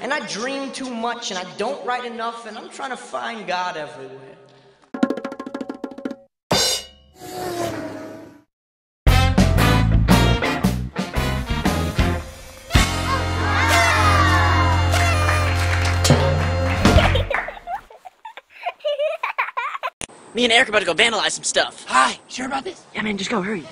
and I dream too much, and I don't write enough, and I'm trying to find God everywhere. Me and Eric are about to go vandalize some stuff. Hi, you sure about this? Yeah, man, just go, hurry.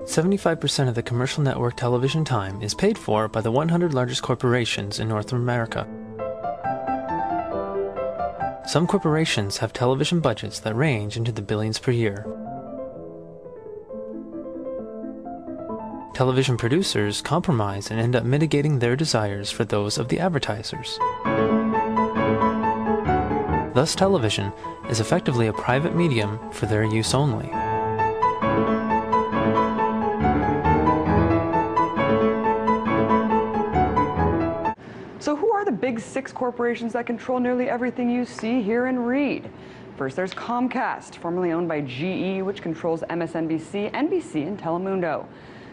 75% of the commercial network television time is paid for by the 100 largest corporations in North America. Some corporations have television budgets that range into the billions per year. Television producers compromise and end up mitigating their desires for those of the advertisers. Thus, television is effectively a private medium for their use only. So who are the big 6 corporations that control nearly everything you see, hear, and read? First, there's Comcast, formerly owned by GE, which controls MSNBC, NBC, and Telemundo.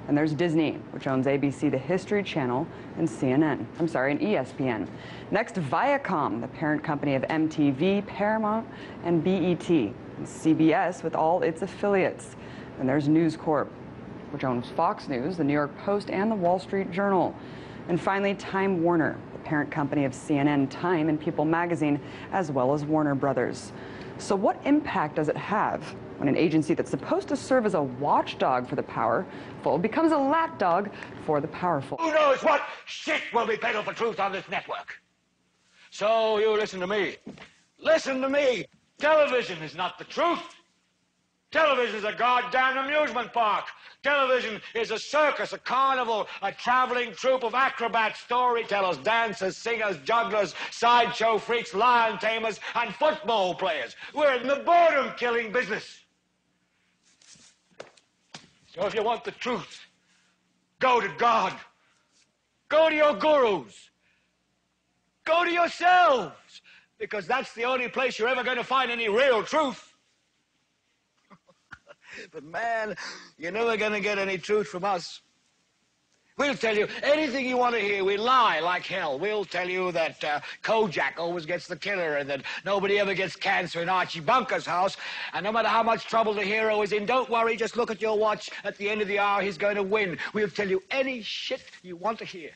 And there's Disney, which owns ABC, the History Channel, and CNN. And ESPN. Next, Viacom, the parent company of MTV, Paramount, and BET. And CBS with all its affiliates. And there's News Corp, which owns Fox News, the New York Post, and the Wall Street Journal. And finally, Time Warner, the parent company of CNN, Time, and People magazine, as well as Warner Brothers. So what impact does it have when an agency that's supposed to serve as a watchdog for the powerful becomes a lapdog for the powerful? Who knows what shit will be peddled for truth on this network? So you listen to me. Listen to me. Television is not the truth. Television is a goddamn amusement park. Television is a circus, a carnival, a traveling troupe of acrobats, storytellers, dancers, singers, jugglers, sideshow freaks, lion tamers, and football players. We're in the boredom-killing business. So if you want the truth, go to God. Go to your gurus. Go to yourselves, because that's the only place you're ever going to find any real truth. But man, you're never going to get any truth from us. We'll tell you anything you want to hear. We lie like hell. We'll tell you that Kojak always gets the killer and that nobody ever gets cancer in Archie Bunker's house. And no matter how much trouble the hero is in, don't worry, just look at your watch. At the end of the hour, he's going to win. We'll tell you any shit you want to hear.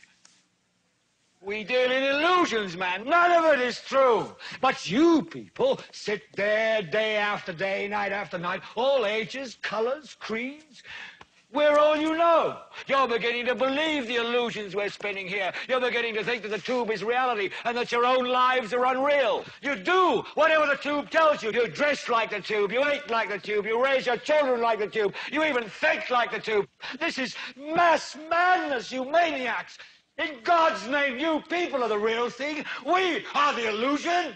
We deal in illusions, man. None of it is true. But you people sit there day after day, night after night, all ages, colors, creeds. We're all you know. You're beginning to believe the illusions we're spinning here. You're beginning to think that the tube is reality and that your own lives are unreal. You do whatever the tube tells you. You dress like the tube. You eat like the tube. You raise your children like the tube. You even think like the tube. This is mass madness, you maniacs. In God's name, you people are the real thing. We are the illusion.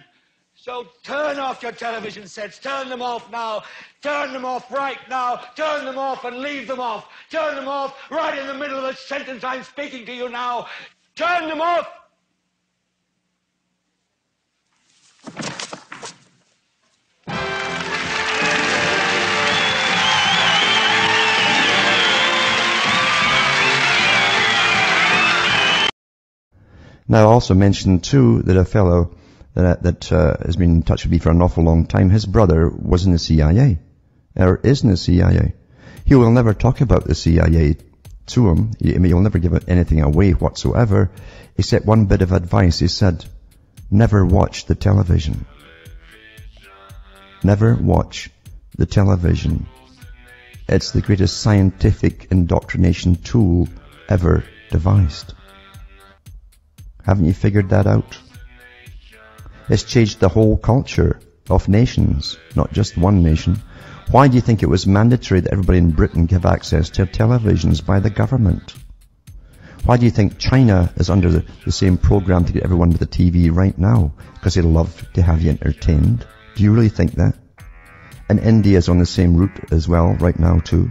So turn off your television sets. Turn them off now. Turn them off right now. Turn them off and leave them off. Turn them off right in the middle of the sentence I'm speaking to you now. Turn them off. Now, I also mentioned, too, that a fellow that has been in touch with me for an awful long time, his brother was in the CIA, or is in the CIA. He will never talk about the CIA to him. He'll never give anything away whatsoever, except one bit of advice. He said, never watch the television. Never watch the television. It's the greatest scientific indoctrination tool ever devised. Haven't you figured that out? It's changed the whole culture of nations, not just one nation. Why do you think it was mandatory that everybody in Britain give access to televisions by the government? Why do you think China is under the same program to get everyone with a TV right now? Because they love to have you entertained. Do you really think that? And India's on the same route as well right now too.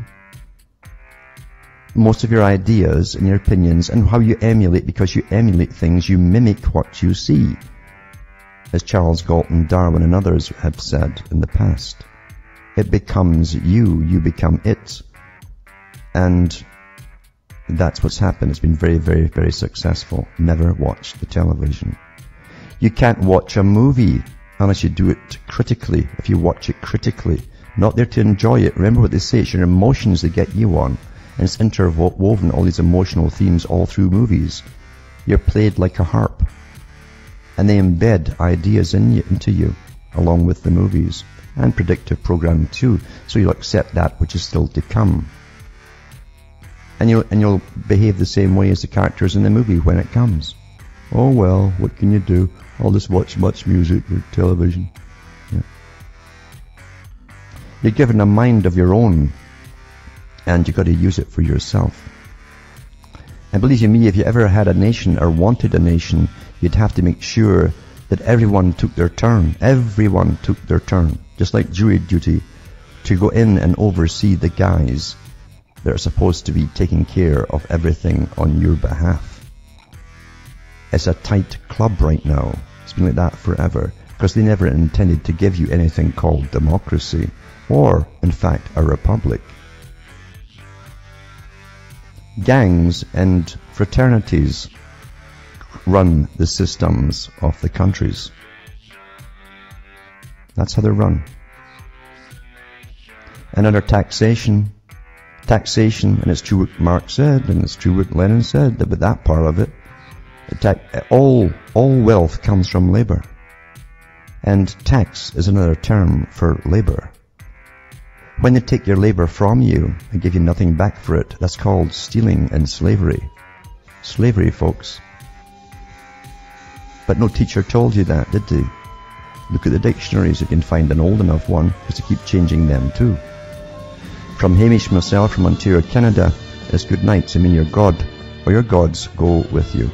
Most of your ideas and your opinions and how you emulate, because you emulate things, you mimic what you see. As Charles Galton, Darwin and others have said in the past. It becomes you become it. And that's what's happened. It's been very, very, very successful. Never watch the television. You can't watch a movie unless you do it critically. If you watch it critically, not there to enjoy it. Remember what they say, it's your emotions that get you on. And it's interwoven, all these emotional themes all through movies. You're played like a harp. And they embed ideas into you, along with the movies. And predictive programming too. So you'll accept that which is still to come. And you'll behave the same way as the characters in the movie when it comes. Oh well, what can you do? I'll just watch much music or television. Yeah. You're given a mind of your own. And you've got to use it for yourself. And believe you me, if you ever had a nation or wanted a nation, you'd have to make sure that everyone took their turn. Everyone took their turn. Just like jury duty, to go in and oversee the guys that are supposed to be taking care of everything on your behalf. It's a tight club right now. It's been like that forever. Because they never intended to give you anything called democracy. Or, in fact, a republic. Gangs and fraternities run the systems of the countries. That's how they're run. And under taxation, and it's true what Marx said, and it's true what Lenin said about that part of it, all wealth comes from labor. And tax is another term for labor. When they take your labor from you and give you nothing back for it, that's called stealing and slavery. Slavery, folks. But no teacher told you that, did they? Look at the dictionaries, you can find an old enough one, because they keep changing them too. From Hamish myself from Ontario, Canada, it's good night. So may your God or your gods go with you.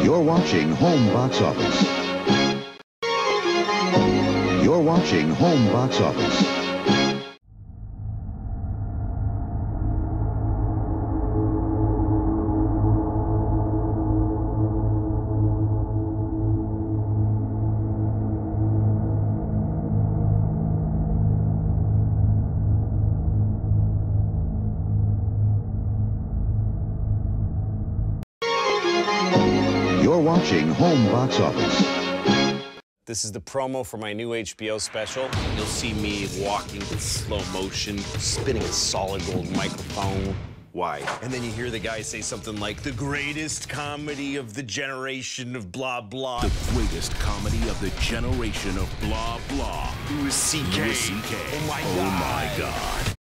You're watching Home Box Office. You're watching Home Box Office. You're watching Home Box Office. This is the promo for my new HBO special. You'll see me walking in slow motion, spinning a solid gold microphone. Why? And then you hear the guy say something like, the greatest comedy of the generation of blah, blah. The greatest comedy of the generation of blah, blah. Louis C.K. Louis C.K. Oh my Oh God. my God.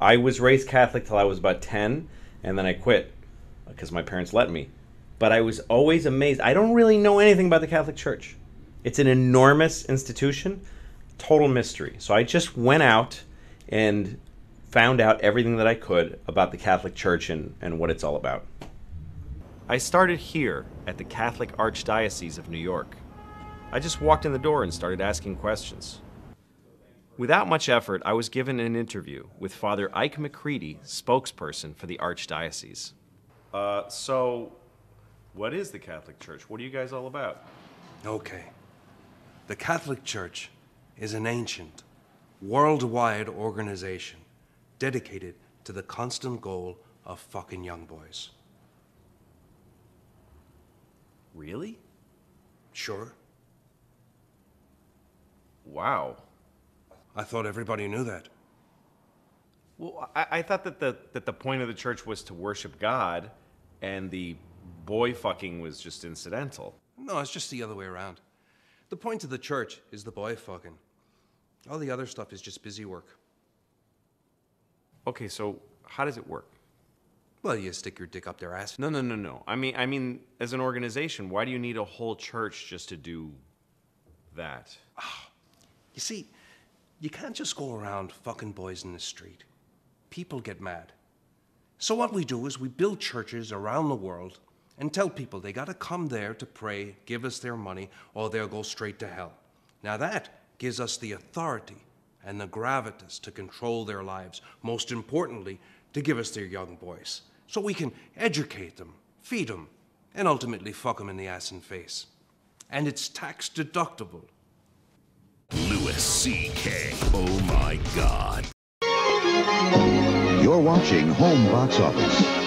I was raised Catholic till I was about 10, and then I quit because my parents let me. But I was always amazed. I don't really know anything about the Catholic Church. It's an enormous institution, total mystery. So I just went out and found out everything that I could about the Catholic Church and what it's all about. I started here at the Catholic Archdiocese of New York. I just walked in the door and started asking questions. Without much effort, I was given an interview with Father Ike McCready, spokesperson for the Archdiocese. So, what is the Catholic Church? What are you guys all about? Okay. The Catholic Church is an ancient, worldwide organization dedicated to the constant goal of fucking young boys. Really? Sure. Wow. I thought everybody knew that. Well, I thought that the point of the church was to worship God, and the boy fucking was just incidental. No, it's just the other way around. The point of the church is the boy fucking. All the other stuff is just busy work. Okay, so how does it work? Well, you stick your dick up their ass. No, no, no, no. I mean, as an organization, why do you need a whole church just to do that? You see, you can't just go around fucking boys in the street. People get mad. So what we do is we build churches around the world and tell people they gotta come there to pray, give us their money, or they'll go straight to hell. Now that gives us the authority and the gravitas to control their lives. Most importantly, to give us their young boys. So we can educate them, feed them, and ultimately fuck them in the ass and face. And it's tax deductible. Louis C.K. Oh my God. You're watching Home Box Office.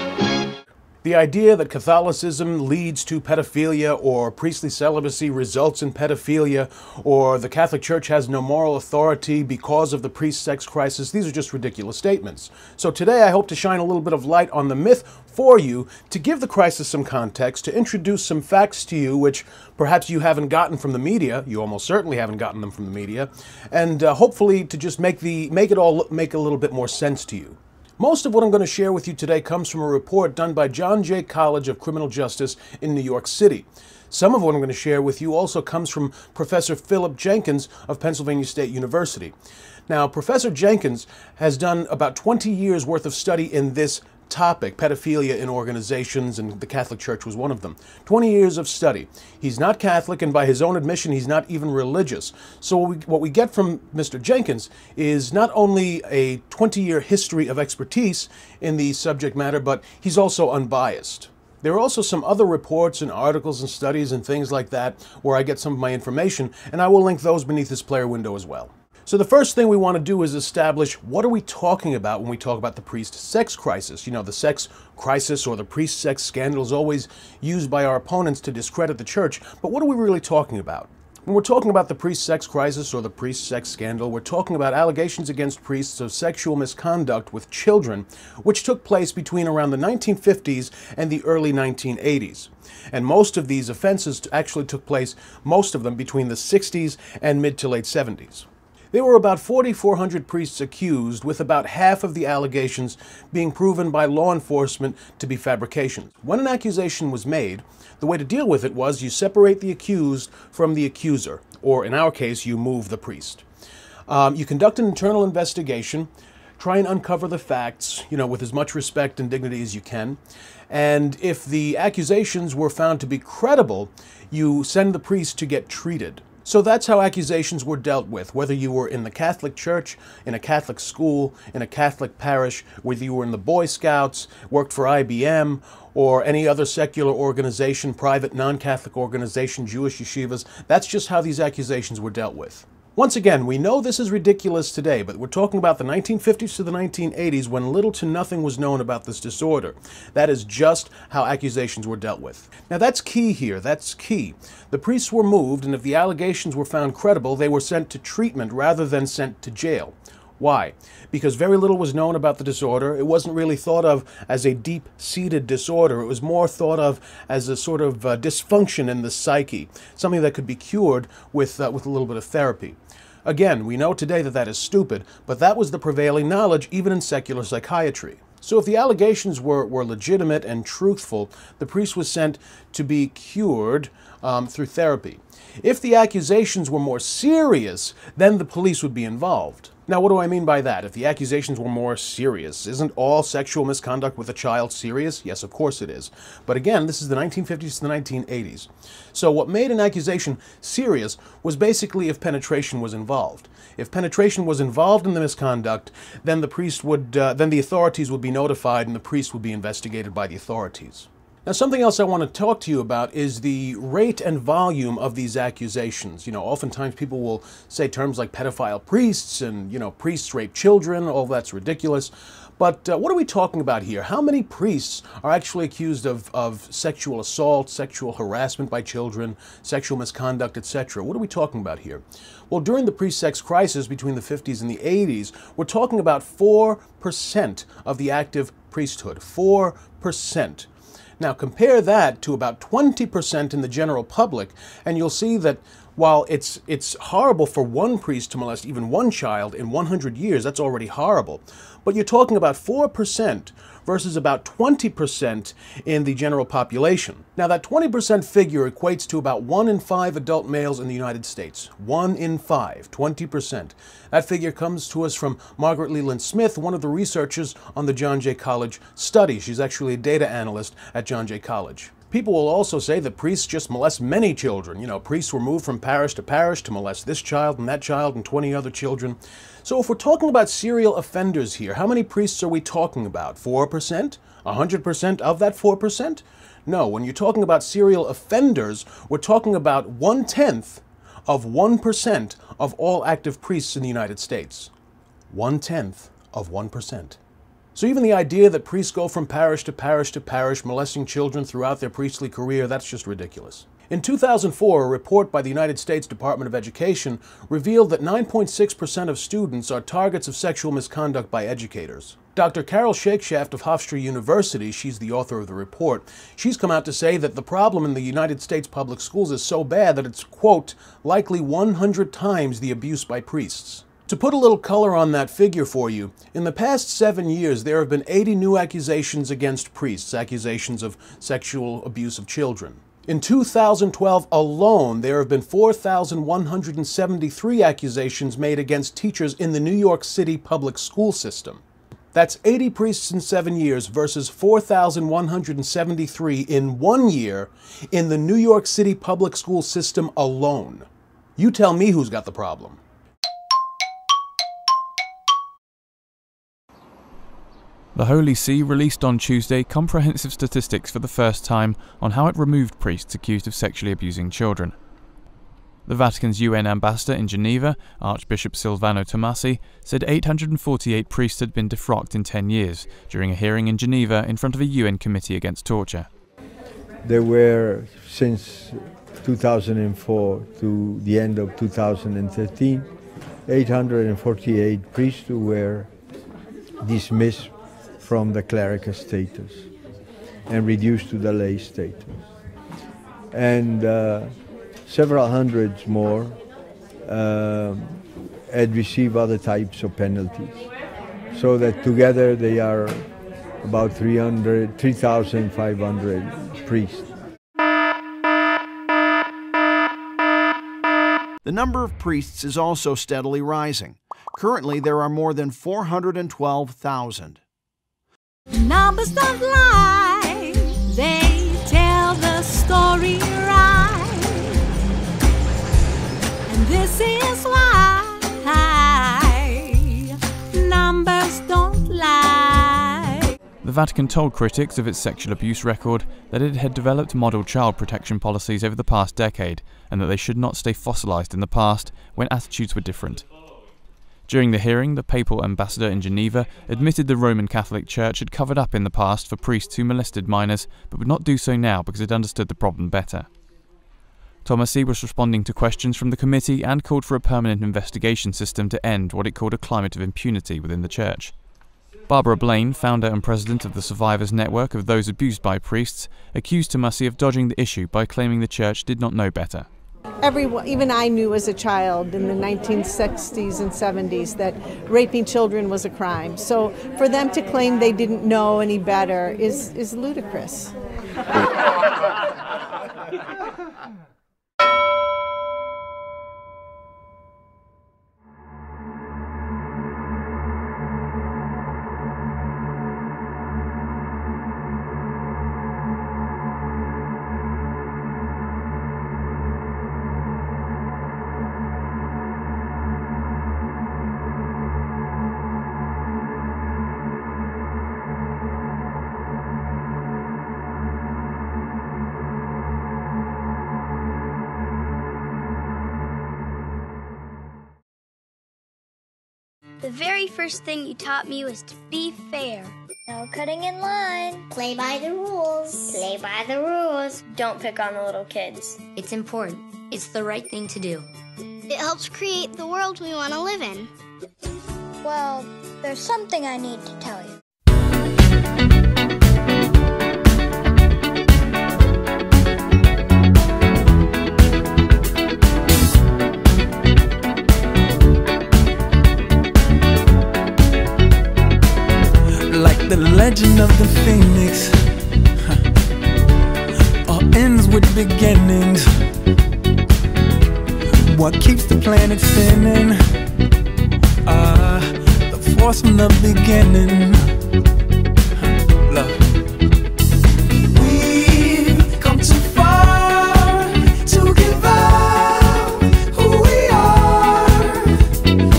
The idea that Catholicism leads to pedophilia or priestly celibacy results in pedophilia or the Catholic Church has no moral authority because of the priest-sex crisis, these are just ridiculous statements. So today I hope to shine a little bit of light on the myth for you, to give the crisis some context, to introduce some facts to you which perhaps you haven't gotten from the media, you almost certainly haven't gotten them from the media, and hopefully to just make it all make a little bit more sense to you. Most of what I'm going to share with you today comes from a report done by John Jay College of Criminal Justice in New York City. Some of what I'm going to share with you also comes from Professor Philip Jenkins of Pennsylvania State University. Now, Professor Jenkins has done about 20 years worth of study in this topic, pedophilia in organizations, and the Catholic Church was one of them. 20 years of study. He's not Catholic, and by his own admission, he's not even religious. So what we get from Mr. Jenkins is not only a 20-year history of expertise in the subject matter, but he's also unbiased. There are also some other reports and articles and studies and things like that where I get some of my information, and I will link those beneath this player window as well. So the first thing we want to do is establish what are we talking about when we talk about the priest-sex crisis. You know, the sex crisis or the priest-sex scandal is always used by our opponents to discredit the church, but what are we really talking about? When we're talking about the priest-sex crisis or the priest-sex scandal, we're talking about allegations against priests of sexual misconduct with children, which took place between around the 1950s and the early 1980s. And most of these offenses actually took place, most of them, between the 60s and mid to late 70s. There were about 4,400 priests accused, with about half of the allegations being proven by law enforcement to be fabrications. When an accusation was made, the way to deal with it was you separate the accused from the accuser, or in our case, you move the priest. You conduct an internal investigation, try and uncover the facts, with as much respect and dignity as you can. And if the accusations were found to be credible, you send the priest to get treated. So that's how accusations were dealt with, whether you were in the Catholic Church, in a Catholic school, in a Catholic parish, whether you were in the Boy Scouts, worked for IBM, or any other secular organization, private non-Catholic organization, Jewish yeshivas. That's just how these accusations were dealt with. Once again, we know this is ridiculous today, but we're talking about the 1950s to the 1980s when little to nothing was known about this disorder. That is just how accusations were dealt with. Now that's key here, that's key. The priests were moved, and if the allegations were found credible, they were sent to treatment rather than sent to jail. Why? Because very little was known about the disorder. It wasn't really thought of as a deep-seated disorder. It was more thought of as a sort of dysfunction in the psyche, something that could be cured with a little bit of therapy. Again, we know today that that is stupid, but that was the prevailing knowledge even in secular psychiatry. So if the allegations were legitimate and truthful, the priest was sent to be cured through therapy. If the accusations were more serious, then the police would be involved. Now, what do I mean by that? If the accusations were more serious, isn't all sexual misconduct with a child serious? Yes, of course it is. But again, this is the 1950s to the 1980s. So what made an accusation serious was basically if penetration was involved. If penetration was involved in the misconduct, then the authorities would be notified and the priest would be investigated by the authorities. Now, something else I want to talk to you about is the rate and volume of these accusations. Oftentimes people will say terms like pedophile priests and, priests rape children. All that's ridiculous. But what are we talking about here? How many priests are actually accused of sexual assault, sexual harassment by children, sexual misconduct, etc.? What are we talking about here? Well, during the priest-sex crisis between the 50s and the 80s, we're talking about 4% of the active priesthood. 4%. Now compare that to about 20% in the general public, and you'll see that While it's horrible for one priest to molest even one child in 100 years, that's already horrible. But you're talking about 4% versus about 20% in the general population. Now that 20% figure equates to about 1 in 5 adult males in the United States. 1 in 5, 20%. That figure comes to us from Margaret Leland Smith, one of the researchers on the John Jay College study. She's actually a data analyst at John Jay College. People will also say that priests just molest many children. You know, priests were moved from parish to molest this child and that child and 20 other children. So if we're talking about serial offenders here, how many priests are we talking about? 4%? 100% of that 4%? No, when you're talking about serial offenders, we're talking about 1/10 of 1% of all active priests in the United States. 1/10 of 1%. So even the idea that priests go from parish to parish molesting children throughout their priestly career, that's just ridiculous. In 2004, a report by the United States Department of Education revealed that 9.6% of students are targets of sexual misconduct by educators. Dr. Carol Shakeshaft of Hofstra University, she's the author of the report, she's come out to say that the problem in the United States public schools is so bad that it's, quote, likely 100 times the abuse by priests. To put a little color on that figure for you, in the past 7 years there have been 80 new accusations against priests, accusations of sexual abuse of children. In 2012 alone, there have been 4,173 accusations made against teachers in the New York City public school system. That's 80 priests in 7 years versus 4,173 in 1 year in the New York City public school system alone. You tell me who's got the problem. The Holy See released on Tuesday comprehensive statistics for the first time on how it removed priests accused of sexually abusing children. The Vatican's UN ambassador in Geneva, Archbishop Silvano Tomasi, said 848 priests had been defrocked in 10 years during a hearing in Geneva in front of a UN committee against torture. There were, since 2004 to the end of 2013, 848 priests who were dismissed from the clerical status and reduced to the lay status. And several hundreds more had received other types of penalties. So that together they are about 3,500 priests. The number of priests is also steadily rising. Currently, there are more than 412,000. Numbers don't lie, they tell the story right. And this is why numbers don't lie. The Vatican told critics of its sexual abuse record that it had developed model child protection policies over the past decade and that they should not stay fossilized in the past when attitudes were different. During the hearing, the papal ambassador in Geneva admitted the Roman Catholic Church had covered up in the past for priests who molested minors, but would not do so now because it understood the problem better. Tomasi was responding to questions from the committee and called for a permanent investigation system to end what it called a climate of impunity within the Church. Barbara Blaine, founder and president of the Survivors Network of those abused by priests, accused Tomasi of dodging the issue by claiming the Church did not know better. Even I knew as a child in the 1960s and 70s that raping children was a crime. So for them to claim they didn't know any better is ludicrous. The very first thing you taught me was to be fair. No cutting in line. Play by the rules. Play by the rules. Don't pick on the little kids. It's important. It's the right thing to do. It helps create the world we want to live in. Well, there's something I need to tell you. origin of the phoenix all ends with beginnings. What keeps the planet spinning? The force from the beginning. Love. We've come too far to give up who we are.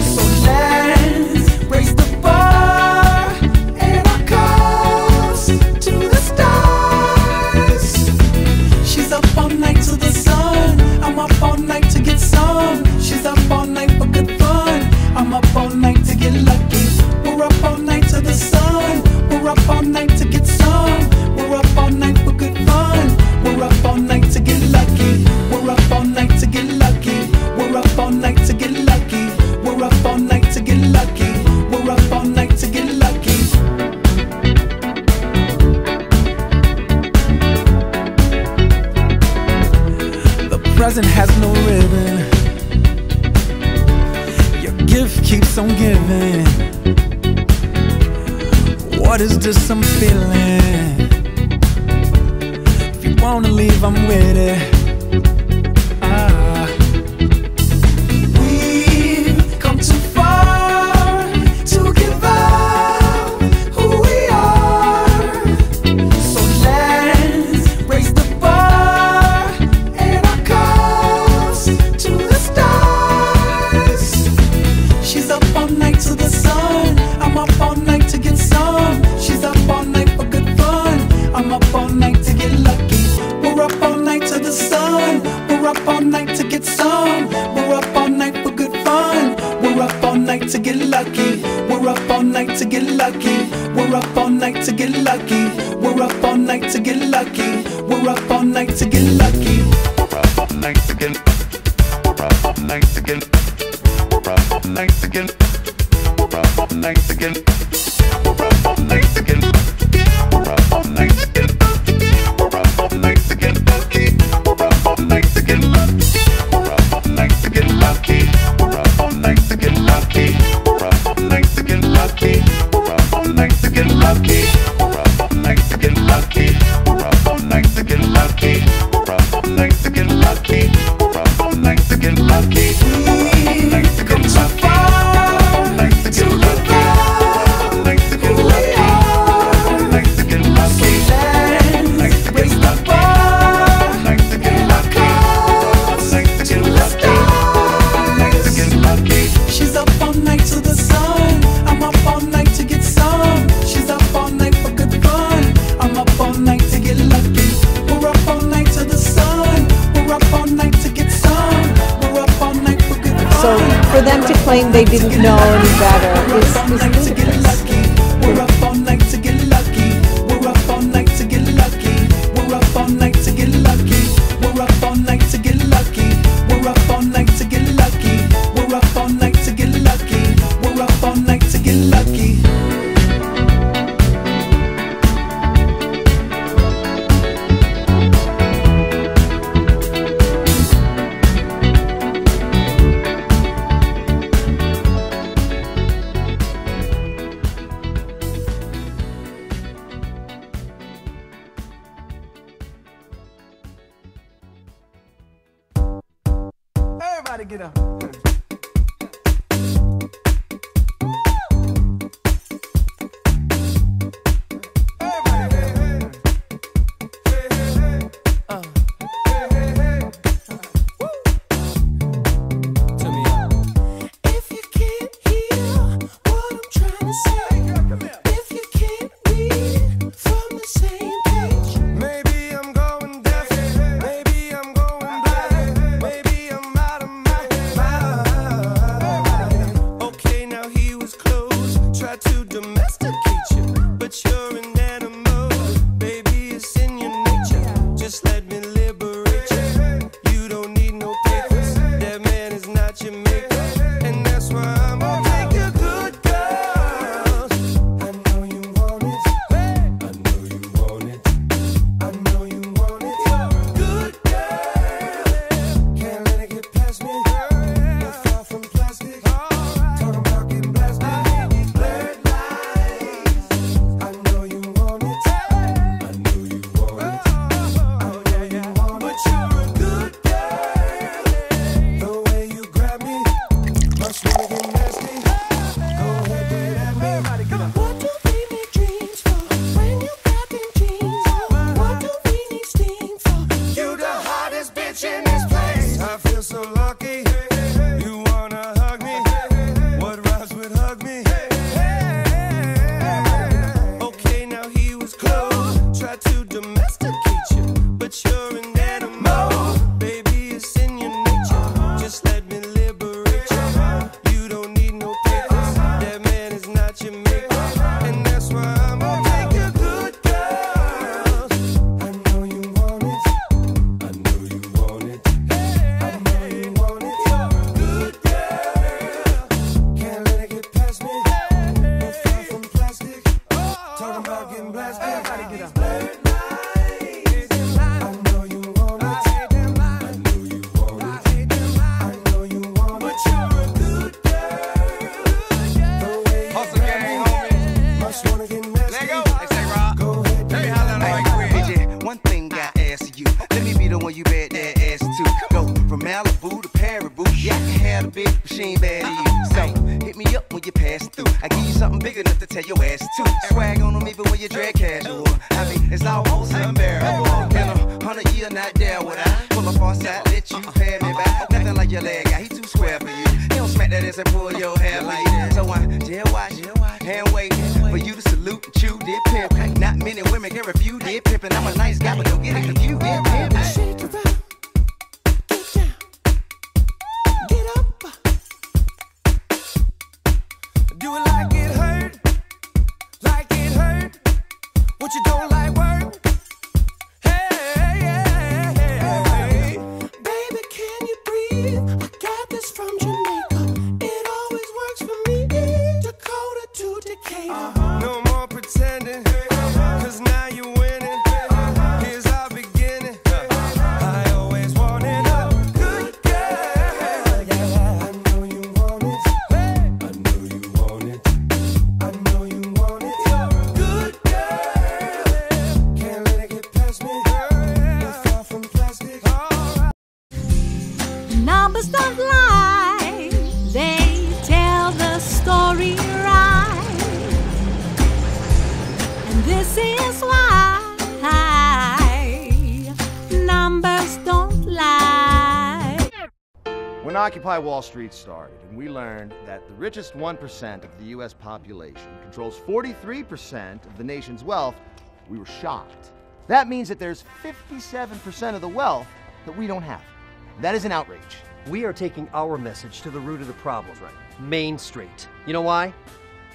So let's raise the bar and our cups to the stars. She's up all night to the sun. I'm up all night to get some. She's up all night for good fun. I'm up all night to get lucky. We're up all night to the sun. We're up all night to get some. We're up all night for good fun. We're up all night to get lucky. We're up all night to get lucky. We're up all night to get lucky. We're up all night to get lucky. We're up all night to get lucky. The present has no ribbon. Your gift keeps on giving. What is this I'm feeling? If you wanna leave, I'm with it. We've come too far to give up who we are. So let's raise the bar and our cups to the stars. She's up all night to the sun. I'm up all night to get some. She's up all night for good fun. I'm up all night to get lucky. We're up all night to the sun. We're up all night to get some. We're up all night for good fun. We're up all night to get lucky. We're up all night to get lucky. We're up all night to get lucky. We're up all night to get lucky. We're up all night to get lucky. We're up all night to get. We're up all night to get. We're up all night to get. We're up all night to get. We're up all night to get. We're up all night to get. We're up all night to get lucky. We're up all night to get lucky. We're up all night to get lucky. We're up all night to get lucky. We're up all night to get lucky. We're up all night to get lucky. We're up all night to get lucky. We're up all night to get lucky. We're up all night to get lucky. We're up all night to get lucky. We've come so far to give up who we are. So let's raise the bar and our cups to the stars. She's up all night to the sun. I'm up all night to get some. She's up all night for good fun. I'm up all night to get lucky. We're up all night to the sun. We're up all night to get some. We're up all night for good fun. So for them to claim they didn't know any better is ludicrous. We're up all night to get lucky. We're up all night to get lucky. We're up all night to get lucky. We're up all night to get lucky. We're up all night to get lucky. We're up all night to get lucky. We're up all night to get lucky. Everybody get up. From Malibu to Paribu, yeah, I can have a big machine bad to you. So, hit me up when you pass through. I give you something big enough to tell your ass to. Swag on them even when you drag casual. I mean, it's almost unbearable. In 100 years, not there would I pull up on side, let you pay me back. Nothing like your leg guy, he too square for you. He don't smack that ass and pull your hair like that. So I jail watch, hand wait for you to salute and chew, did pimp. Not many women can refuse, did pimpin'. I'm a nice guy, but don't get it confused, did pimp. Shake it up, get down, get up. Do it like it hurt, like it hurt. What you don't like work? Hey, baby, can you breathe? I got this from Jamaica. It always works for me. Dakota to Decatur. No more pretending, 'cause now you're winning. Here's our beginning. I always wanted a good girl. I know you want it. I know you want it. I know you want it. Good girl. Can't let it get past me. You're far from plastic. Numbers don't lie, they tell the story right. And this is why numbers don't lie. When Occupy Wall Street started and we learned that the richest 1% of the U.S. population controls 43% of the nation's wealth, we were shocked. That means that there's 57% of the wealth that we don't have. That is an outrage. We are taking our message to the root of the problem, right? Main Street. You know why?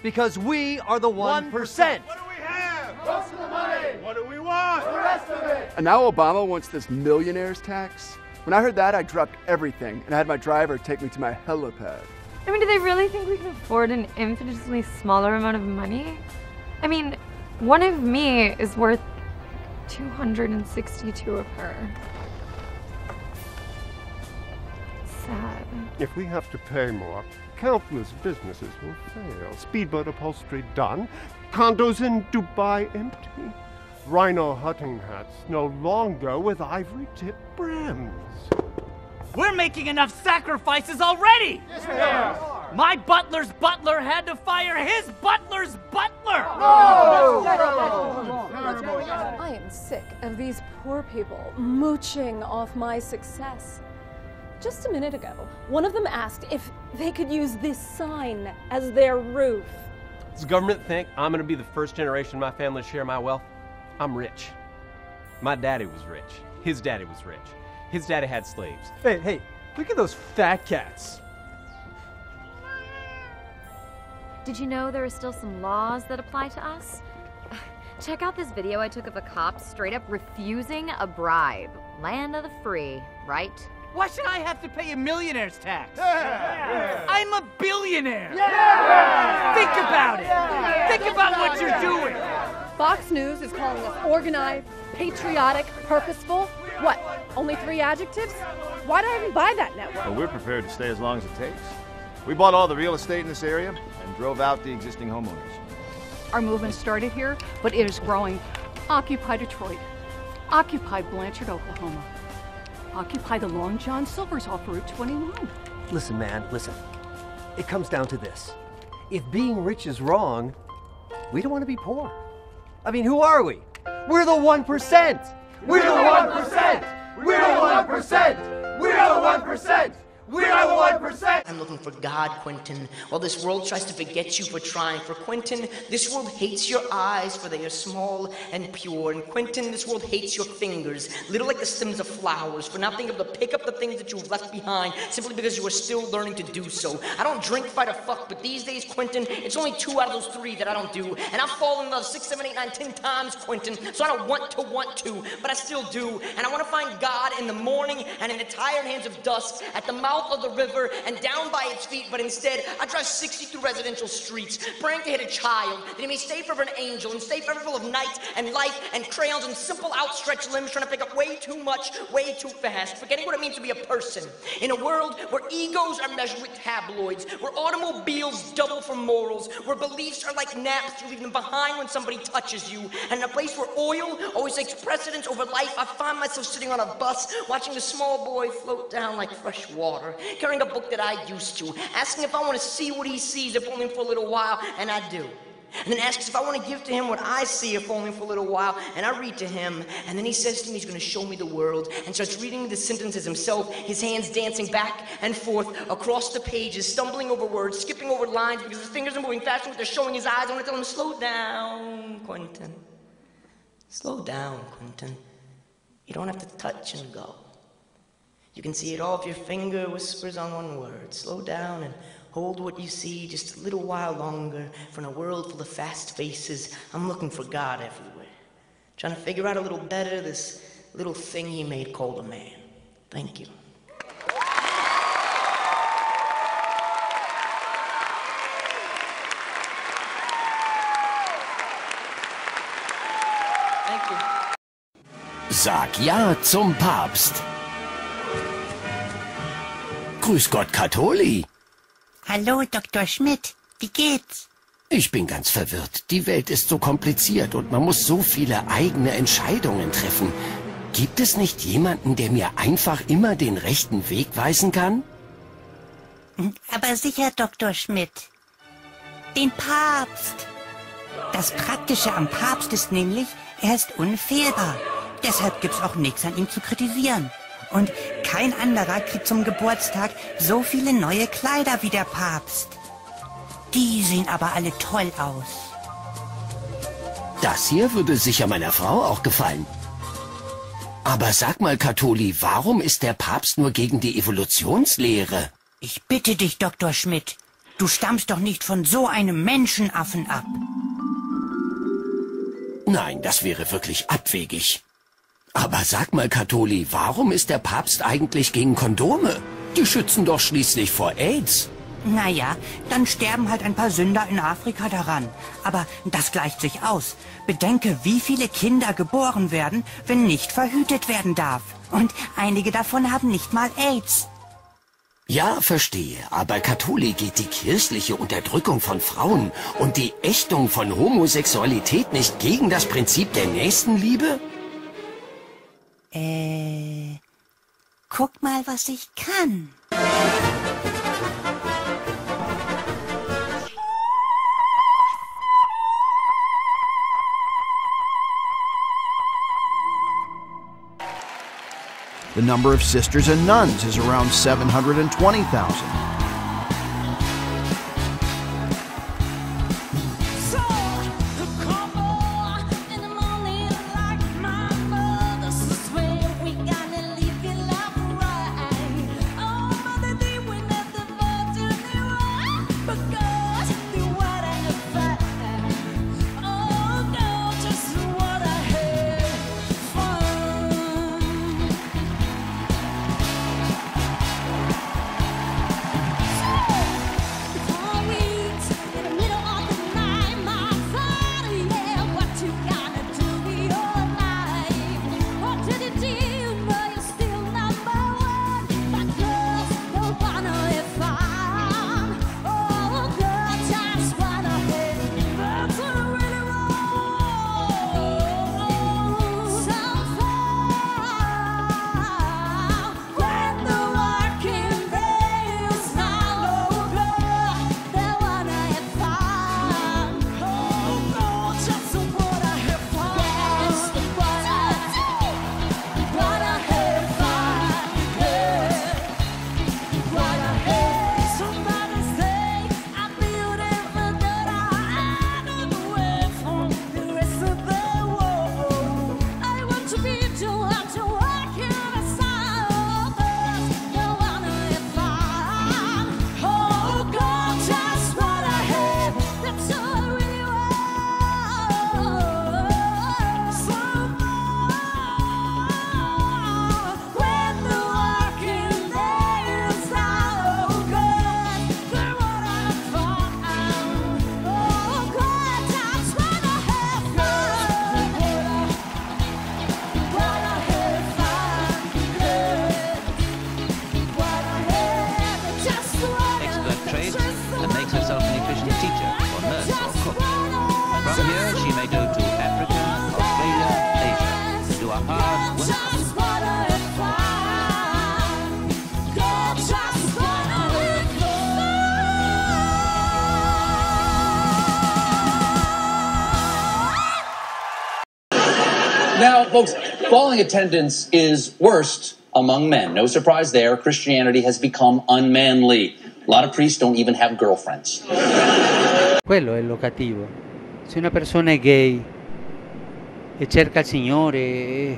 Because we are the 1%. What do we have? Most of the money. What do we want? The rest of it. And now Obama wants this millionaire's tax? When I heard that, I dropped everything and I had my driver take me to my helipad. I mean, do they really think we can afford an infinitely smaller amount of money? I mean, one of me is worth 262 of her. Sad. If we have to pay more, countless businesses will fail. Speedboat upholstery done. Condos in Dubai empty. Rhino hunting hats no longer with ivory tip brims. We're making enough sacrifices already! Yes, we are. My butler's butler had to fire his butler's butler! I am sick of these poor people mooching off my success. Just a minute ago, one of them asked if they could use this sign as their roof. Does the government think I'm going to be the first generation of my family to share my wealth? I'm rich. My daddy was rich. His daddy was rich. His daddy had slaves. Hey, look at those fat cats. Did you know there are still some laws that apply to us? Check out this video I took of a cop straight up refusing a bribe. Land of the free, right? Why should I have to pay a millionaire's tax? Yeah. I'm a billionaire! Yeah. Think about it! Yeah. Think about what you're doing! Fox News is calling us organized, patriotic, purposeful. What, only 3 adjectives? Why did I even buy that network? Well, we're prepared to stay as long as it takes. We bought all the real estate in this area and drove out the existing homeowners. Our movement started here, but it is growing. Occupy Detroit. Occupy Blanchard, Oklahoma. Occupy the Long John Silver's off Route 21. Listen, man, listen. It comes down to this. If being rich is wrong, we don't want to be poor. I mean, who are we? We're the 1%! We're the 1%! We're the 1%! We're the 1%! We are the 1%! I'm looking for God, Quentin. While this world tries to forget you for trying. For Quentin, this world hates your eyes, for they are small and pure. And Quentin, this world hates your fingers, little like the stems of flowers, for not being able to pick up the things that you've left behind, simply because you are still learning to do so. I don't drink, fight, or fuck, but these days, Quentin, it's only 2 out of those 3 that I don't do. And I've fallen in love 6, 7, 8, 9, 10 times, Quentin, so I don't want to, but I still do. And I want to find God in the morning and in the tired hands of dusk, at the mouth of the river, and down down by its feet, but instead I drive 60 through residential streets, praying to hit a child, that he may stay forever an angel and stay forever full of night and life and crayons and simple outstretched limbs, trying to pick up way too much, way too fast, forgetting what it means to be a person. In a world where egos are measured with tabloids, where automobiles double for morals, where beliefs are like naps, you leave them behind when somebody touches you, and in a place where oil always takes precedence over life, I find myself sitting on a bus, watching the small boy float down like fresh water, carrying a book that I used to, asking if I want to see what he sees, if only for a little while, and I do. And then asks if I want to give to him what I see, if only for a little while, and I read to him, and then he says to me he's going to show me the world, and starts reading me the sentences himself, his hands dancing back and forth across the pages, stumbling over words, skipping over lines, because his fingers are moving faster than they're showing his eyes. I want to tell him, slow down, Quentin. Slow down, Quentin. You don't have to touch and go. You can see it all if your finger whispers on one word. Slow down and hold what you see just a little while longer, for in a world full of fast faces, I'm looking for God everywhere. Trying to figure out a little better this little thing he made called a man. Thank you. Thank you. Sag ja zum Papst. Grüß Gott, Katholi. Hallo, Dr. Schmidt. Wie geht's? Ich bin ganz verwirrt. Die Welt ist so kompliziert und man muss so viele eigene Entscheidungen treffen. Gibt es nicht jemanden, der mir einfach immer den rechten Weg weisen kann? Aber sicher, Dr. Schmidt. Den Papst. Das Praktische am Papst ist nämlich, er ist unfehlbar. Deshalb gibt's auch nichts an ihm zu kritisieren. Und kein anderer kriegt zum Geburtstag so viele neue Kleider wie der Papst. Die sehen aber alle toll aus. Das hier würde sicher meiner Frau auch gefallen. Aber sag mal, Katholi, warum ist der Papst nur gegen die Evolutionslehre? Ich bitte dich, Dr. Schmidt. Du stammst doch nicht von so einem Menschenaffen ab. Nein, das wäre wirklich abwegig. Aber sag mal, Katholi, warum ist der Papst eigentlich gegen Kondome? Die schützen doch schließlich vor AIDS. Naja, dann sterben halt ein paar Sünder in Afrika daran. Aber das gleicht sich aus. Bedenke, wie viele Kinder geboren werden, wenn nicht verhütet werden darf. Und einige davon haben nicht mal AIDS. Ja, verstehe. Aber Katholi, geht die kirchliche Unterdrückung von Frauen und die Ächtung von Homosexualität nicht gegen das Prinzip der Nächstenliebe? Guck mal, was ich kann. The number of sisters and nuns is around 720,000. Folks, falling attendance is worst among men. No surprise there. Christianity has become unmanly. A lot of priests don't even have girlfriends. Quello è lo cattivo. Se una persona è gay e cerca il Signore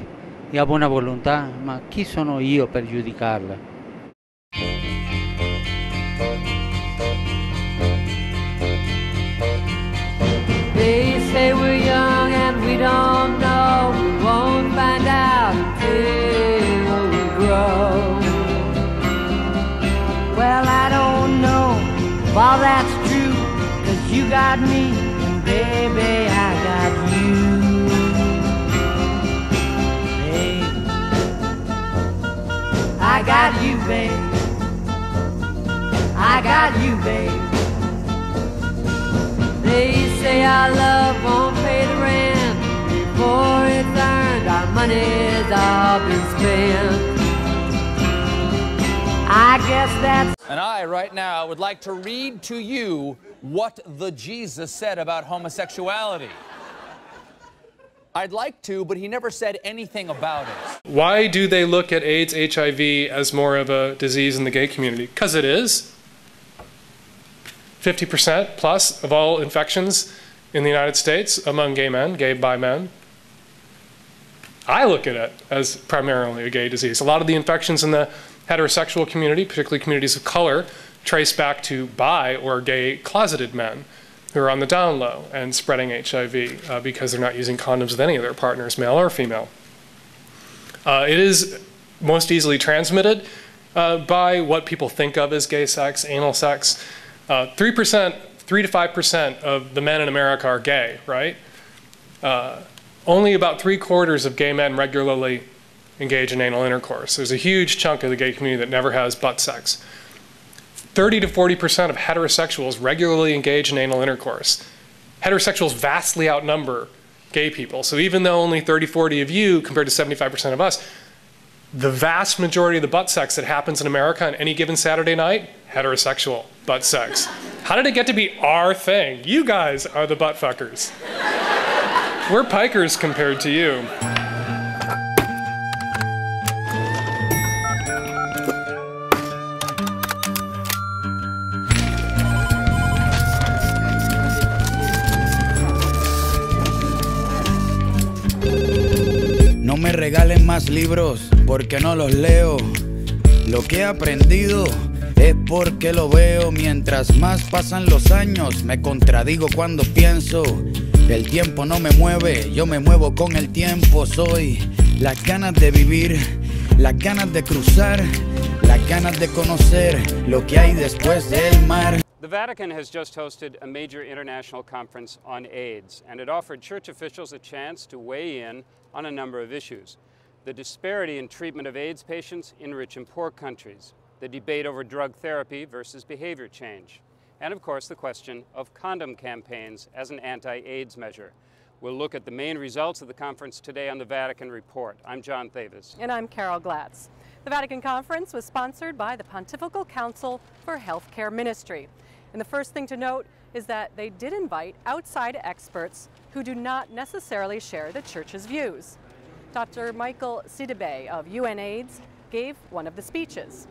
e ha buona volontà, ma chi sono io per giudicarla? They say we're young and we don't know. We won't find out until we grow. Well, I don't know if all that's true, 'cause you got me and baby I got you. Babe, I got you, babe. I got you, babe. They say our love won't pay the rent before it's earned. Our money's all been spent. I guess that's... And I, right now, would like to read to you what the Jesus said about homosexuality. I'd like to, but he never said anything about it. Why do they look at AIDS, HIV as more of a disease in the gay community? Because it is. 50% plus of all infections in the United States among gay men, gay bi men. I look at it as primarily a gay disease. A lot of the infections in the heterosexual community, particularly communities of color, trace back to bi or gay closeted men who are on the down low and spreading HIV because they're not using condoms with any of their partners, male or female. It is most easily transmitted by what people think of as gay sex, anal sex. 3% to 5% of the men in America are gay, right? Only about 3/4 of gay men regularly engage in anal intercourse. There's a huge chunk of the gay community that never has butt sex. 30 to 40% of heterosexuals regularly engage in anal intercourse. Heterosexuals vastly outnumber gay people. So even though only 30, 40 of you compared to 75% of us, the vast majority of the butt sex that happens in America on any given Saturday night, heterosexual butt sex. How did it get to be our thing? You guys are the butt fuckers. We're pikers compared to you. No me regalen más libros porque no los leo. Lo que he aprendido es porque lo veo. Mientras más pasan los años, me contradigo cuando pienso. El tiempo no me mueve, yo me muevo con el tiempo. Soy las ganas de vivir, las ganas de cruzar, las ganas de conocer lo que hay después del mar. The Vatican has just hosted a major international conference on AIDS, and it offered church officials a chance to weigh in on a number of issues. The disparity in treatment of AIDS patients in rich and poor countries, the debate over drug therapy versus behavior change, and of course the question of condom campaigns as an anti-AIDS measure. We'll look at the main results of the conference today on the Vatican Report. I'm John Thavis. And I'm Carol Glatz. The Vatican Conference was sponsored by the Pontifical Council for Healthcare Ministry. And the first thing to note is that they did invite outside experts who do not necessarily share the Church's views. Dr. Michael Sidibe of UN AIDS gave one of the speeches.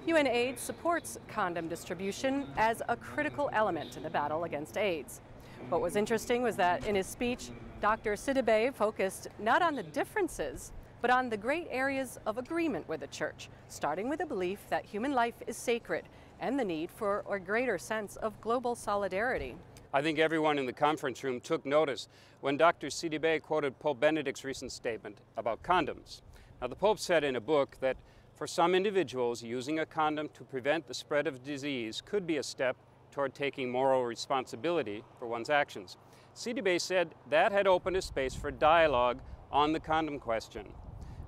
UN AIDS supports condom distribution as a critical element in the battle against AIDS. What was interesting was that in his speech, Dr. Sidibe focused not on the differences, but on the great areas of agreement with the Church, starting with the belief that human life is sacred and the need for a greater sense of global solidarity. I think everyone in the conference room took notice when Dr. Sidibe quoted Pope Benedict's recent statement about condoms. Now, the Pope said in a book that for some individuals, using a condom to prevent the spread of disease could be a step toward taking moral responsibility for one's actions. Sidibe said that had opened a space for dialogue on the condom question.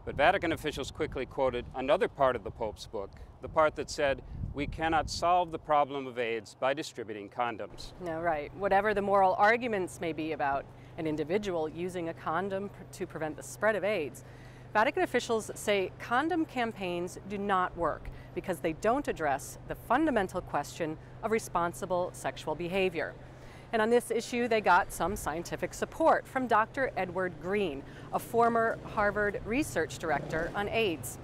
But Vatican officials quickly quoted another part of the Pope's book, the part that said, we cannot solve the problem of AIDS by distributing condoms. No, right. Whatever the moral arguments may be about an individual using a condom to prevent the spread of AIDS, Vatican officials say condom campaigns do not work because they don't address the fundamental question of responsible sexual behavior. And on this issue, they got some scientific support from Dr. Edward Green, a former Harvard research director on AIDS.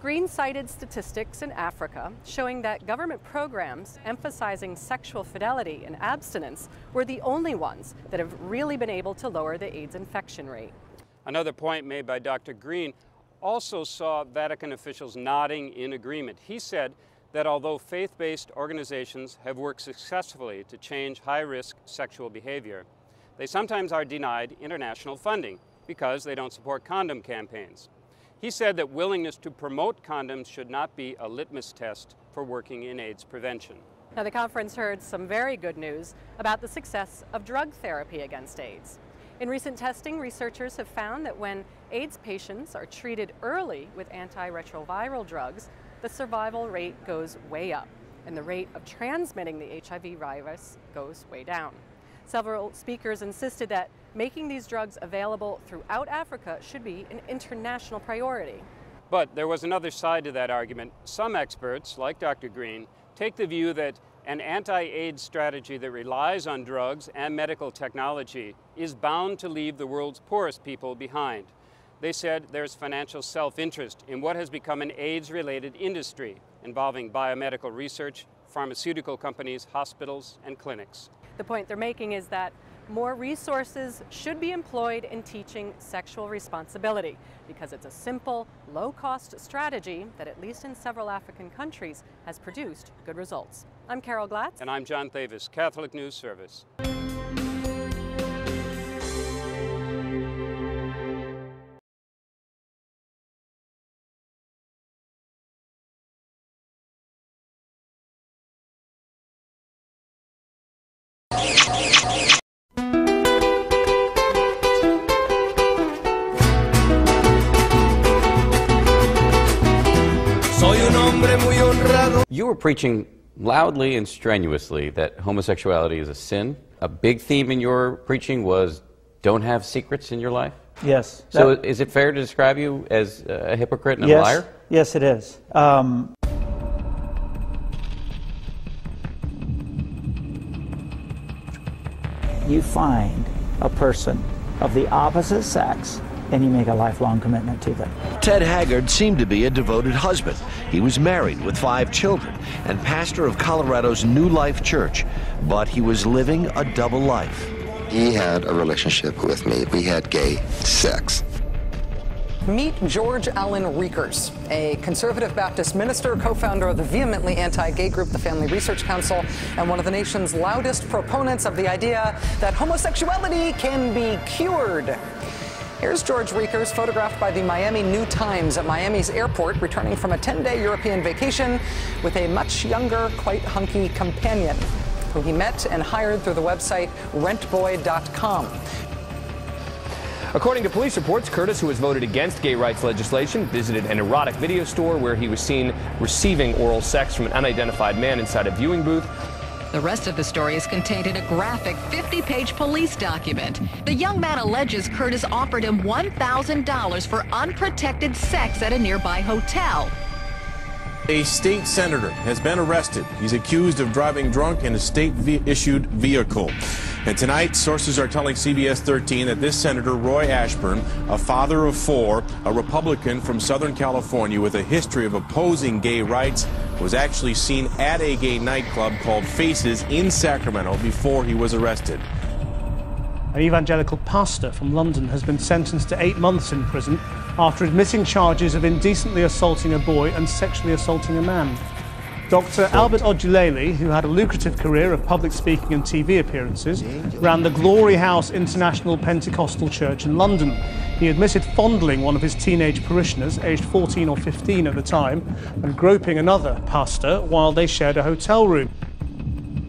Green cited statistics in Africa showing that government programs emphasizing sexual fidelity and abstinence were the only ones that have really been able to lower the AIDS infection rate. Another point made by Dr. Green also saw Vatican officials nodding in agreement. He said that although faith-based organizations have worked successfully to change high-risk sexual behavior, they sometimes are denied international funding because they don't support condom campaigns. He said that willingness to promote condoms should not be a litmus test for working in AIDS prevention. Now, the conference heard some very good news about the success of drug therapy against AIDS. In recent testing, researchers have found that when AIDS patients are treated early with antiretroviral drugs, the survival rate goes way up, and the rate of transmitting the HIV virus goes way down. Several speakers insisted that making these drugs available throughout Africa should be an international priority. But there was another side to that argument. Some experts, like Dr. Green, take the view that an anti-AIDS strategy that relies on drugs and medical technology is bound to leave the world's poorest people behind. They said there's financial self-interest in what has become an AIDS-related industry involving biomedical research, pharmaceutical companies, hospitals, and clinics. The point they're making is that more resources should be employed in teaching sexual responsibility because it's a simple, low-cost strategy that, at least in several African countries, has produced good results. I'm Carol Glatz. And I'm John Thavis, Catholic News Service. You were preaching loudly and strenuously that homosexuality is a sin. A big theme in your preaching was don't have secrets in your life? Yes. So is it fair to describe you as a hypocrite and a liar? Yes, it is. You find a person of the opposite sex and you make a lifelong commitment to them. Ted Haggard seemed to be a devoted husband. He was married with 5 children and pastor of Colorado's New Life Church, but he was living a double life. He had a relationship with me. We had gay sex. Meet George Allen Riekers, a conservative Baptist minister, co-founder of the vehemently anti-gay group, the Family Research Council, and one of the nation's loudest proponents of the idea that homosexuality can be cured. Here's George Riekers, photographed by the Miami New Times at Miami's airport, returning from a 10-day European vacation with a much younger, quite hunky companion, who he met and hired through the website rentboy.com. According to police reports, Curtis, who has voted against gay rights legislation, visited an erotic video store where he was seen receiving oral sex from an unidentified man inside a viewing booth. The rest of the story is contained in a graphic 50-page police document. The young man alleges Curtis offered him $1,000 for unprotected sex at a nearby hotel. A state senator has been arrested. He's accused of driving drunk in a state-issued vehicle. And tonight, sources are telling CBS 13 that this Senator, Roy Ashburn, a father of 4, a Republican from Southern California with a history of opposing gay rights, was actually seen at a gay nightclub called Faces in Sacramento before he was arrested. An evangelical pastor from London has been sentenced to 8 months in prison after admitting charges of indecently assaulting a boy and sexually assaulting a man. Dr. Albert Ojulele, who had a lucrative career of public speaking and TV appearances, ran the Glory House International Pentecostal Church in London. He admitted fondling one of his teenage parishioners, aged 14 or 15 at the time, and groping another pastor while they shared a hotel room.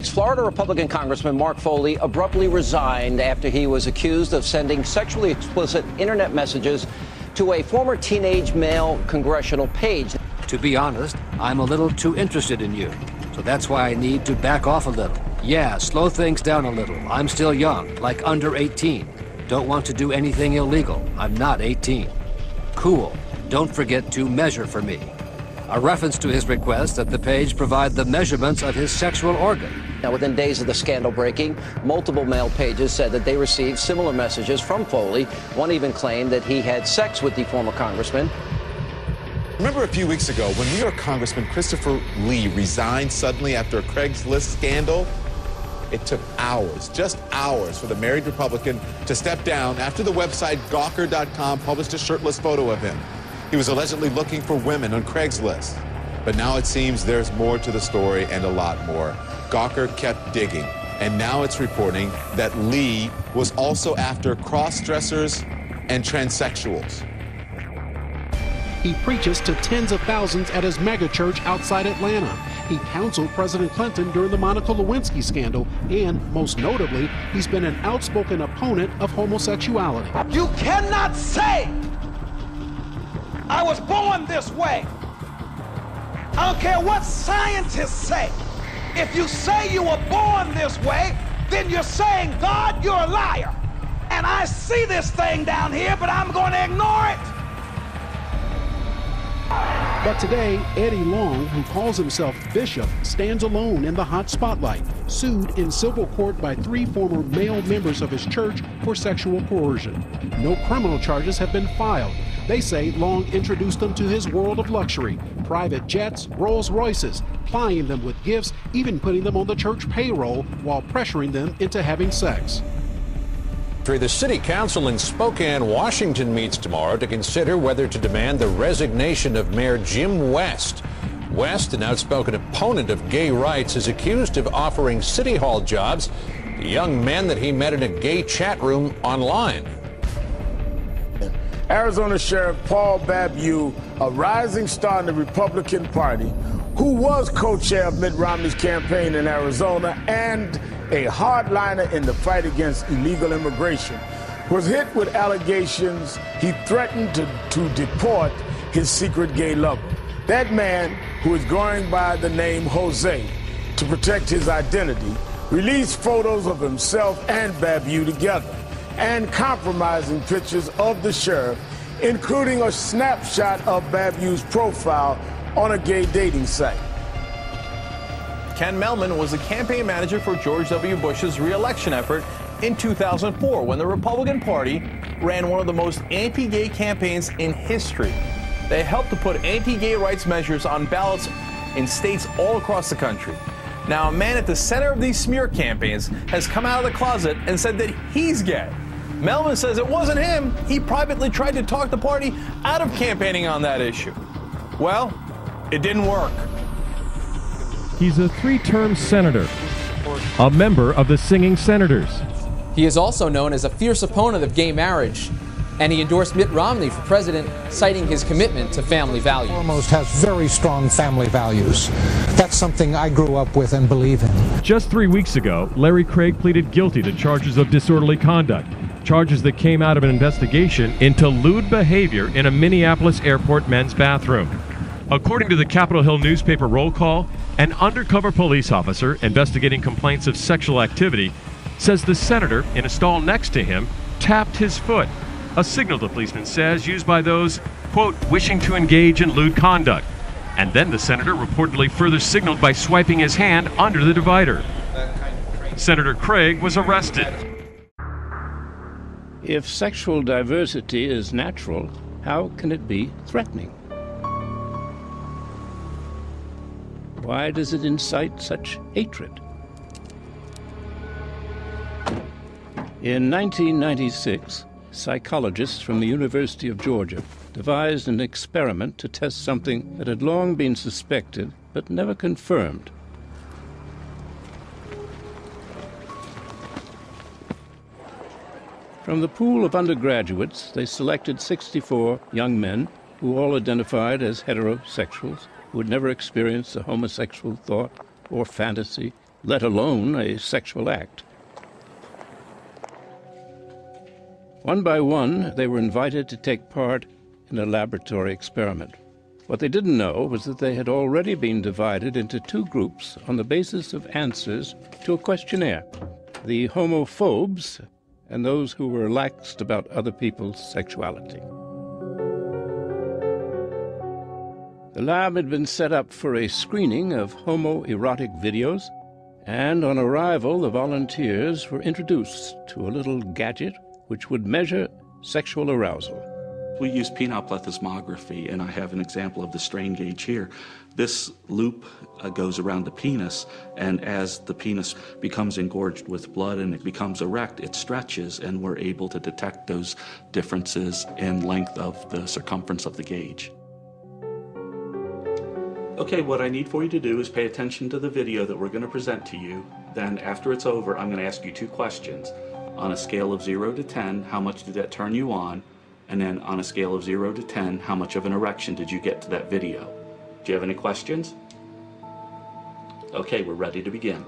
Florida Republican Congressman Mark Foley abruptly resigned after he was accused of sending sexually explicit internet messages to a former teenage male congressional page. To be honest, I'm a little too interested in you, so that's why I need to back off a little. Yeah, slow things down a little. I'm still young, like under 18. Don't want to do anything illegal. I'm not 18. Cool. Don't forget to measure for me. a reference to his request that the page provide the measurements of his sexual organ. Now, within days of the scandal breaking, multiple male pages said that they received similar messages from Foley. One even claimed that he had sex with the former congressman. Remember a few weeks ago when New York Congressman Christopher Lee resigned suddenly after a Craigslist scandal? It took hours, just hours, for the married Republican to step down after the website Gawker.com published a shirtless photo of him. He was allegedly looking for women on Craigslist. But now it seems there's more to the story, and a lot more. Gawker kept digging, and now it's reporting that Lee was also after cross-dressers and transsexuals. He preaches to tens of thousands at his megachurch outside Atlanta. He counseled President Clinton during the Monica Lewinsky scandal, and most notably, he's been an outspoken opponent of homosexuality. You cannot say, I was born this way. I don't care what scientists say. If you say you were born this way, then you're saying, God, you're a liar. And I see this thing down here, but I'm going to ignore it. But today, Eddie Long, who calls himself bishop, stands alone in the hot spotlight, sued in civil court by 3 former male members of his church for sexual coercion. No criminal charges have been filed. They say Long introduced them to his world of luxury, private jets, Rolls Royces, plying them with gifts, even putting them on the church payroll while pressuring them into having sex. The City Council in Spokane, Washington meets tomorrow to consider whether to demand the resignation of Mayor Jim West. West, an outspoken opponent of gay rights, is accused of offering City Hall jobs to young men that he met in a gay chat room online. Arizona Sheriff Paul Babu, a rising star in the Republican Party, who was co-chair of Mitt Romney's campaign in Arizona and a hardliner in the fight against illegal immigration, was hit with allegations he threatened to deport his secret gay lover. That man, who is going by the name Jose, to protect his identity, released photos of himself and Babu together, and compromising pictures of the sheriff, including a snapshot of Babu's profile on a gay dating site. Ken Melman was the campaign manager for George W. Bush's re-election effort in 2004 when the Republican Party ran one of the most anti-gay campaigns in history. They helped to put anti-gay rights measures on ballots in states all across the country. Now, a man at the center of these smear campaigns has come out of the closet and said that he's gay. Melman says it wasn't him. He privately tried to talk the party out of campaigning on that issue. Well, it didn't work. He's a 3-term senator, a member of the Singing Senators. He is also known as a fierce opponent of gay marriage, and he endorsed Mitt Romney for president, citing his commitment to family values. Foremost has very strong family values. That's something I grew up with and believe in. Just 3 weeks ago, Larry Craig pleaded guilty to charges of disorderly conduct, charges that came out of an investigation into lewd behavior in a Minneapolis airport men's bathroom. According to the Capitol Hill newspaper roll call, an undercover police officer investigating complaints of sexual activity says the senator in a stall next to him tapped his foot, a signal the policeman says used by those, quote, wishing to engage in lewd conduct. And then the senator reportedly further signaled by swiping his hand under the divider. Senator Craig was arrested. If sexual diversity is natural, how can it be threatening? Why does it incite such hatred? In 1996, psychologists from the University of Georgia devised an experiment to test something that had long been suspected but never confirmed. From the pool of undergraduates, they selected 64 young men who all identified as heterosexuals, who had never experienced a homosexual thought or fantasy, let alone a sexual act. One by one, they were invited to take part in a laboratory experiment. What they didn't know was that they had already been divided into 2 groups on the basis of answers to a questionnaire: the homophobes and those who were laxed about other people's sexuality. The lab had been set up for a screening of homoerotic videos, and on arrival, the volunteers were introduced to a little gadget which would measure sexual arousal. We use penile plethysmography, and I have an example of the strain gauge here. This loop goes around the penis, and as the penis becomes engorged with blood and it becomes erect, it stretches, and we're able to detect those differences in length of the circumference of the gauge. Okay, what I need for you to do is pay attention to the video that we're going to present to you. Then after it's over, I'm going to ask you 2 questions. On a scale of 0 to 10, how much did that turn you on? And then on a scale of 0 to 10, how much of an erection did you get to that video? Do you have any questions? Okay, we're ready to begin.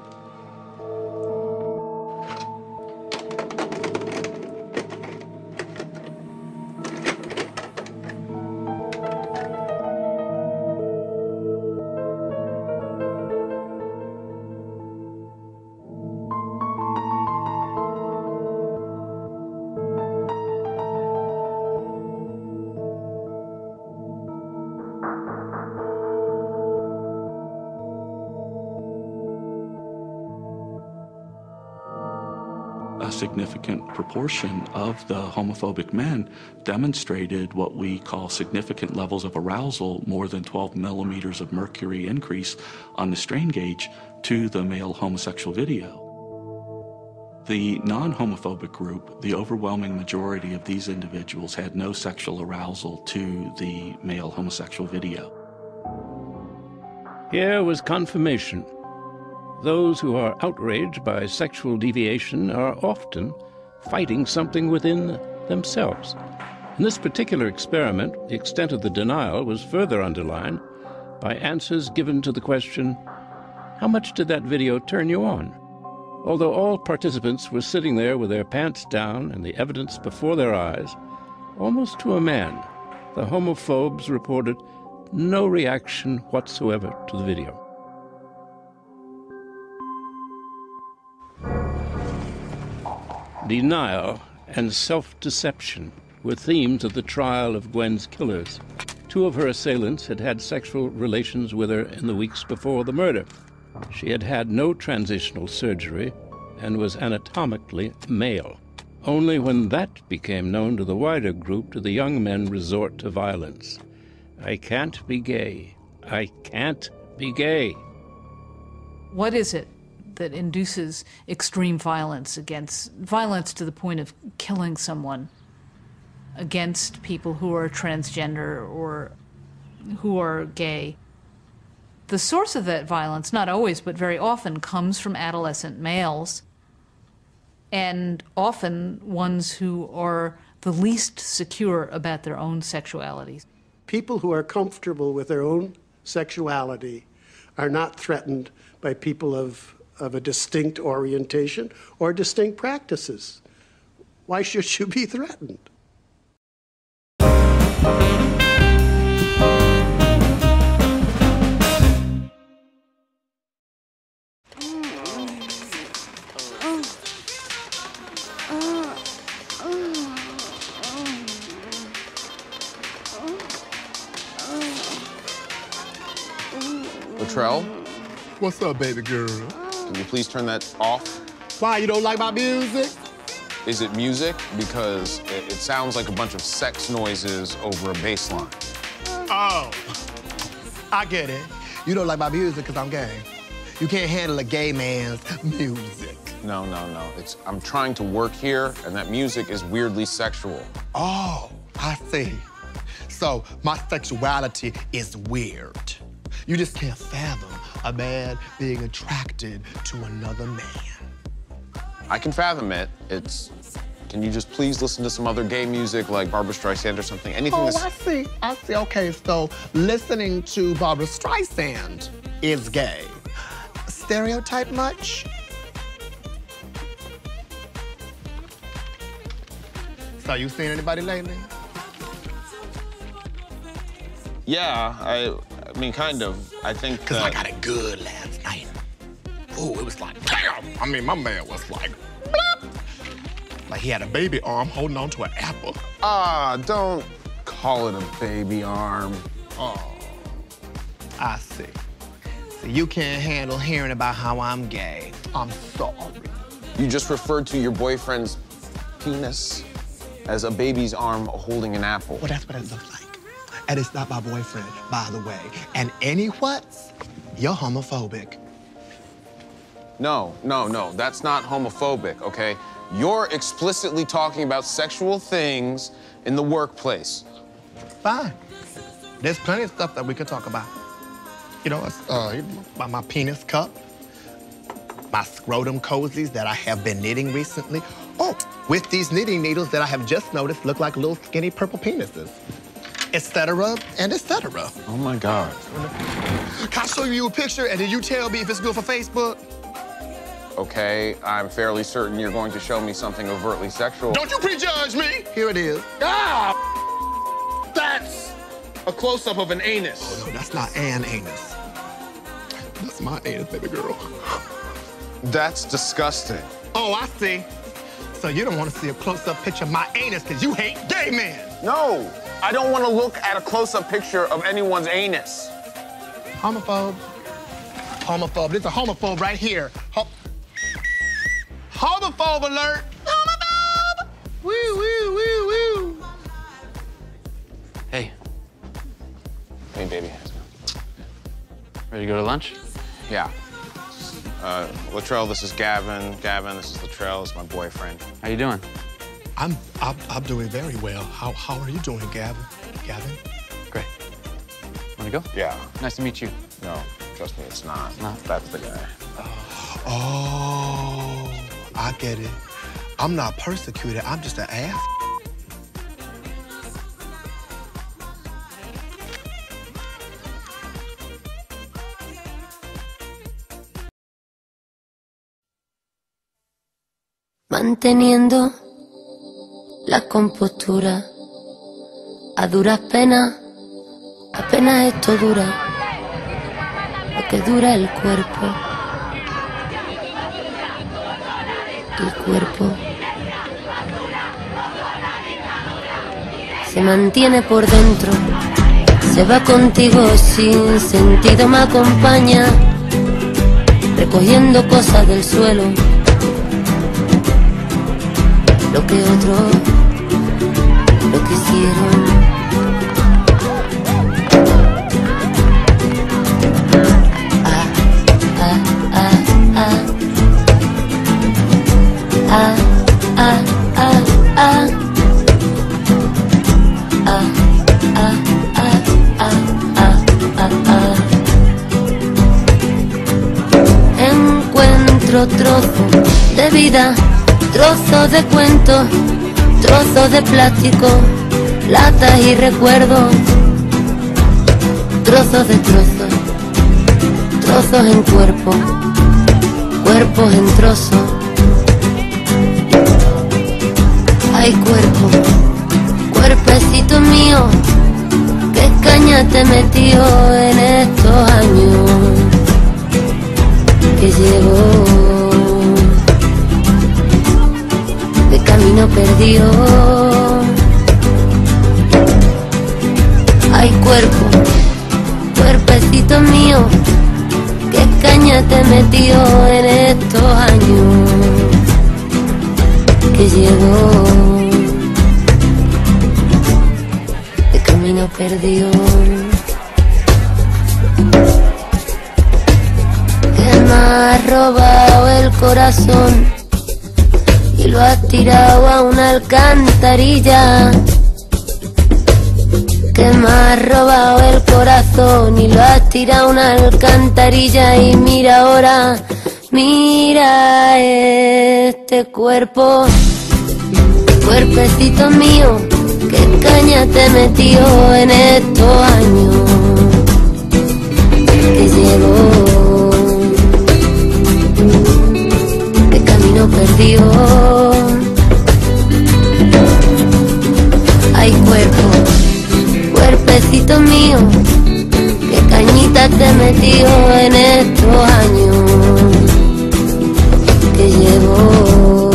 A significant proportion of the homophobic men demonstrated what we call significant levels of arousal, more than 12 millimeters of mercury increase on the strain gauge to the male homosexual video. The non-homophobic group, the overwhelming majority of these individuals had no sexual arousal to the male homosexual video. Here was confirmation. Those who are outraged by sexual deviation are often fighting something within themselves. In this particular experiment, the extent of the denial was further underlined by answers given to the question, "How much did that video turn you on?" Although all participants were sitting there with their pants down and the evidence before their eyes, almost to a man, the homophobes reported no reaction whatsoever to the video. Denial and self-deception were themes of the trial of Gwen's killers. 2 of her assailants had had sexual relations with her in the weeks before the murder. She had had no transitional surgery and was anatomically male. Only when that became known to the wider group did the young men resort to violence. I can't be gay. I can't be gay. What is it that induces extreme violence to the point of killing someone, against people who are transgender or who are gay? The source of that violence, not always, but very often, comes from adolescent males, and often ones who are the least secure about their own sexuality. People who are comfortable with their own sexuality are not threatened by people of a distinct orientation or distinct practices. Why should you be threatened? Latrell? What's up, baby girl? Can you please turn that off? Why, you don't like my music? Is it music? Because it sounds like a bunch of sex noises over a bass line. Oh, I get it. You don't like my music because I'm gay. You can't handle a gay man's music. No. I'm trying to work here, and that music is weirdly sexual. Oh, I see. So my sexuality is weird. You just can't fathom a man being attracted to another man. I can fathom it. Can you just please listen to some other gay music like Barbra Streisand or something? Anything that's... I see. Okay, so listening to Barbra Streisand is gay. Stereotype much? So you seen anybody lately? Yeah, I mean, kind of. I think Because I got it good last night. Oh, it was like, damn! I mean, my man was like, blop! Like he had a baby arm holding on to an apple. Don't call it a baby arm. Oh. I see. So you can't handle hearing about how I'm gay. I'm sorry. You just referred to your boyfriend's penis as a baby's arm holding an apple. Well, that's what it looks like. And it's not my boyfriend, by the way. And any whats, you're homophobic. No, that's not homophobic, okay? You're explicitly talking about sexual things in the workplace. Fine. There's plenty of stuff that we could talk about. You know, my penis cup, my scrotum cozies that I have been knitting recently. Oh, with these knitting needles that I have just noticed look like little skinny purple penises, etc. and etc. Oh my God. Can I show you a picture and then you tell me if it's good for Facebook? Okay, I'm fairly certain you're going to show me something overtly sexual. Don't you prejudge me! Here it is. Ah! That's a close-up of an anus. Oh, no, that's not an anus. That's my anus, baby girl. That's disgusting. Oh, I see. So you don't want to see a close-up picture of my anus because you hate gay men. No, I don't want to look at a close-up picture of anyone's anus. Homophobe. Homophobe. There's a homophobe right here. Homophobe alert! Homophobe! Woo, woo, woo, woo. Hey. Hey, baby. Ready to go to lunch? Yeah. Latrell, this is Gavin. Gavin, this is Latrell. This is my boyfriend. How you doing? I'm doing very well. How are you doing, Gavin? Gavin? Great. Wanna go? Yeah. Nice to meet you. No, trust me, it's not. No? That's the guy. Oh, I get it. I'm not persecuted. I'm just an ass. Manteniendo la compostura, a duras penas, apenas esto dura, lo que dura el cuerpo. El cuerpo se mantiene por dentro, se va contigo sin sentido, me acompaña, recogiendo cosas del suelo. Lo que otros lo quisieron. Ah, ah, ah, ah. Ah, ah, ah, ah. Ah, ah, ah, ah, ah, ah. Encuentro trozos de vida, trozos de cuentos, trozos de plástico, latas y recuerdos, trozos de trozos, trozos en cuerpo, cuerpos en trozos. Ay, cuerpo, cuerpecito mío, qué caña te metió en estos años que llevo de camino perdido. Ay, cuerpo, cuerpecito mío, qué caña te metió en estos años que llevo de camino perdido. Que me ha robado el corazón y lo has tirado a una alcantarilla. Que me ha robado el corazón y lo has tirado a una alcantarilla. Y mira ahora, mira este cuerpo, cuerpecito mío, qué caña te metió en estos años que llevo de camino perdido. Ay, cuerpo, cuerpecito mío, qué cañita te metió en estos años que llevo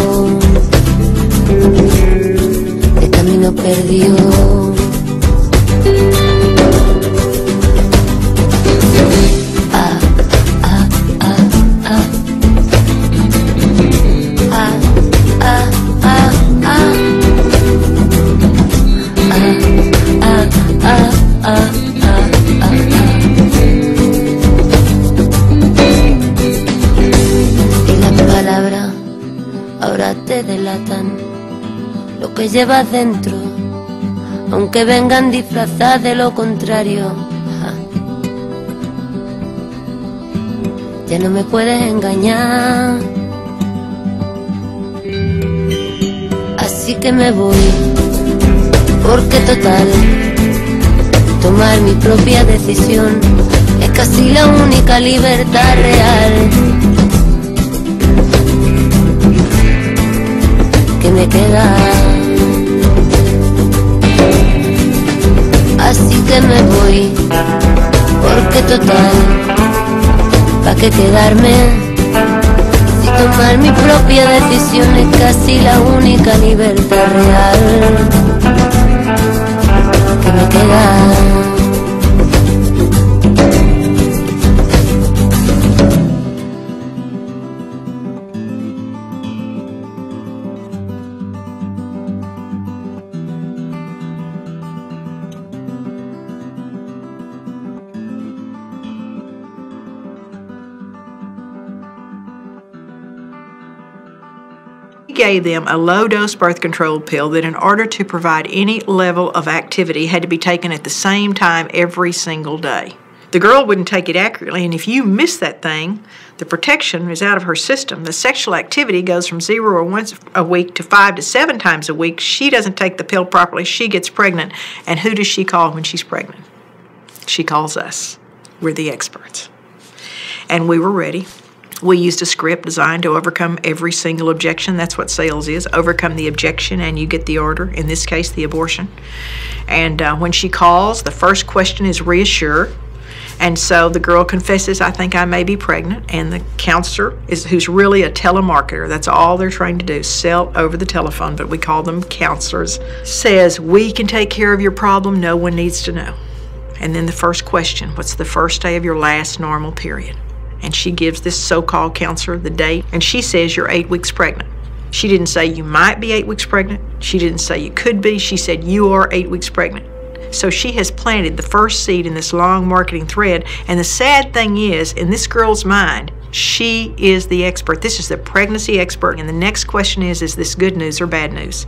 de camino perdido. te delatan lo que llevas dentro, aunque vengan disfrazadas de lo contrario. Ya no me puedes engañar, así que me voy, porque total, tomar mi propia decisión es casi la única libertad real que me queda. Así que me voy, porque total, ¿pa' qué quedarme? Si tomar mi propia decisión es casi la única libertad real que me queda. He gave them a low-dose birth control pill that in order to provide any level of activity had to be taken at the same time every single day. The girl wouldn't take it accurately, and if you miss that thing, the protection is out of her system. The sexual activity goes from 0 or once a week to 5 to 7 times a week. She doesn't take the pill properly, she gets pregnant. And who does she call when she's pregnant? She calls us. We're the experts. And we were ready. We used a script designed to overcome every single objection. That's what sales is. Overcome the objection and you get the order, in this case, the abortion. And when she calls, the first question is reassure. And so the girl confesses, I think I may be pregnant. And the counselor, who's really a telemarketer, that's all they're trained to do, sell over the telephone, but we call them counselors, says, we can take care of your problem. No one needs to know. And then the first question, what's the first day of your last normal period? And she gives this so-called counselor the date, and she says you're 8 weeks pregnant. She didn't say you might be 8 weeks pregnant. She didn't say you could be. She said you are 8 weeks pregnant. So she has planted the first seed in this long marketing thread, and the sad thing is, in this girl's mind, she is the expert. This is the pregnancy expert, and the next question is this good news or bad news?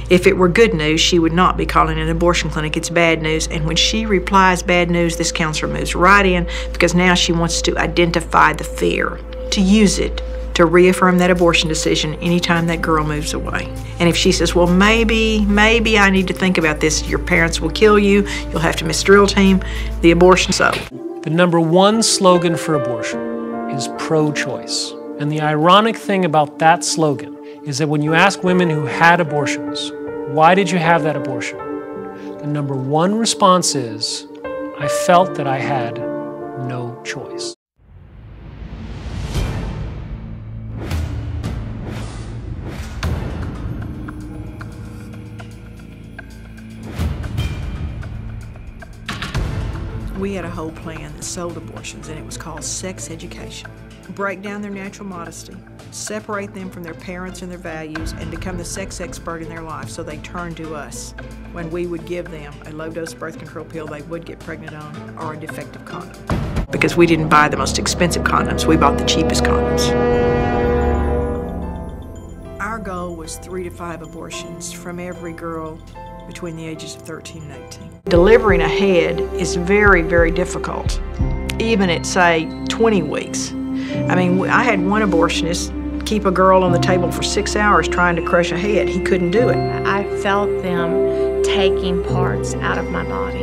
If it were good news, she would not be calling an abortion clinic. It's bad news. And when she replies bad news, this counselor moves right in because now she wants to identify the fear, to use it to reaffirm that abortion decision anytime that girl moves away. And if she says, well, maybe I need to think about this, your parents will kill you, you'll have to miss drill team, the abortion. So the #1 slogan for abortion is pro-choice. And the ironic thing about that slogan is that when you ask women who had abortions, why did you have that abortion? The #1 response is, I felt that I had no choice. We had a whole plan that sold abortions, and it was called sex education. Break down their natural modesty, separate them from their parents and their values, and become the sex expert in their life, so they turn to us when we would give them a low-dose birth control pill they would get pregnant on, or a defective condom. Because we didn't buy the most expensive condoms, we bought the cheapest condoms. Our goal was 3 to 5 abortions from every girl between the ages of 13 and 18. Delivering a head is very, very difficult, even at, say, 20 weeks. I mean, I had one abortionist keep a girl on the table for 6 hours trying to crush a head. He couldn't do it. I felt them taking parts out of my body.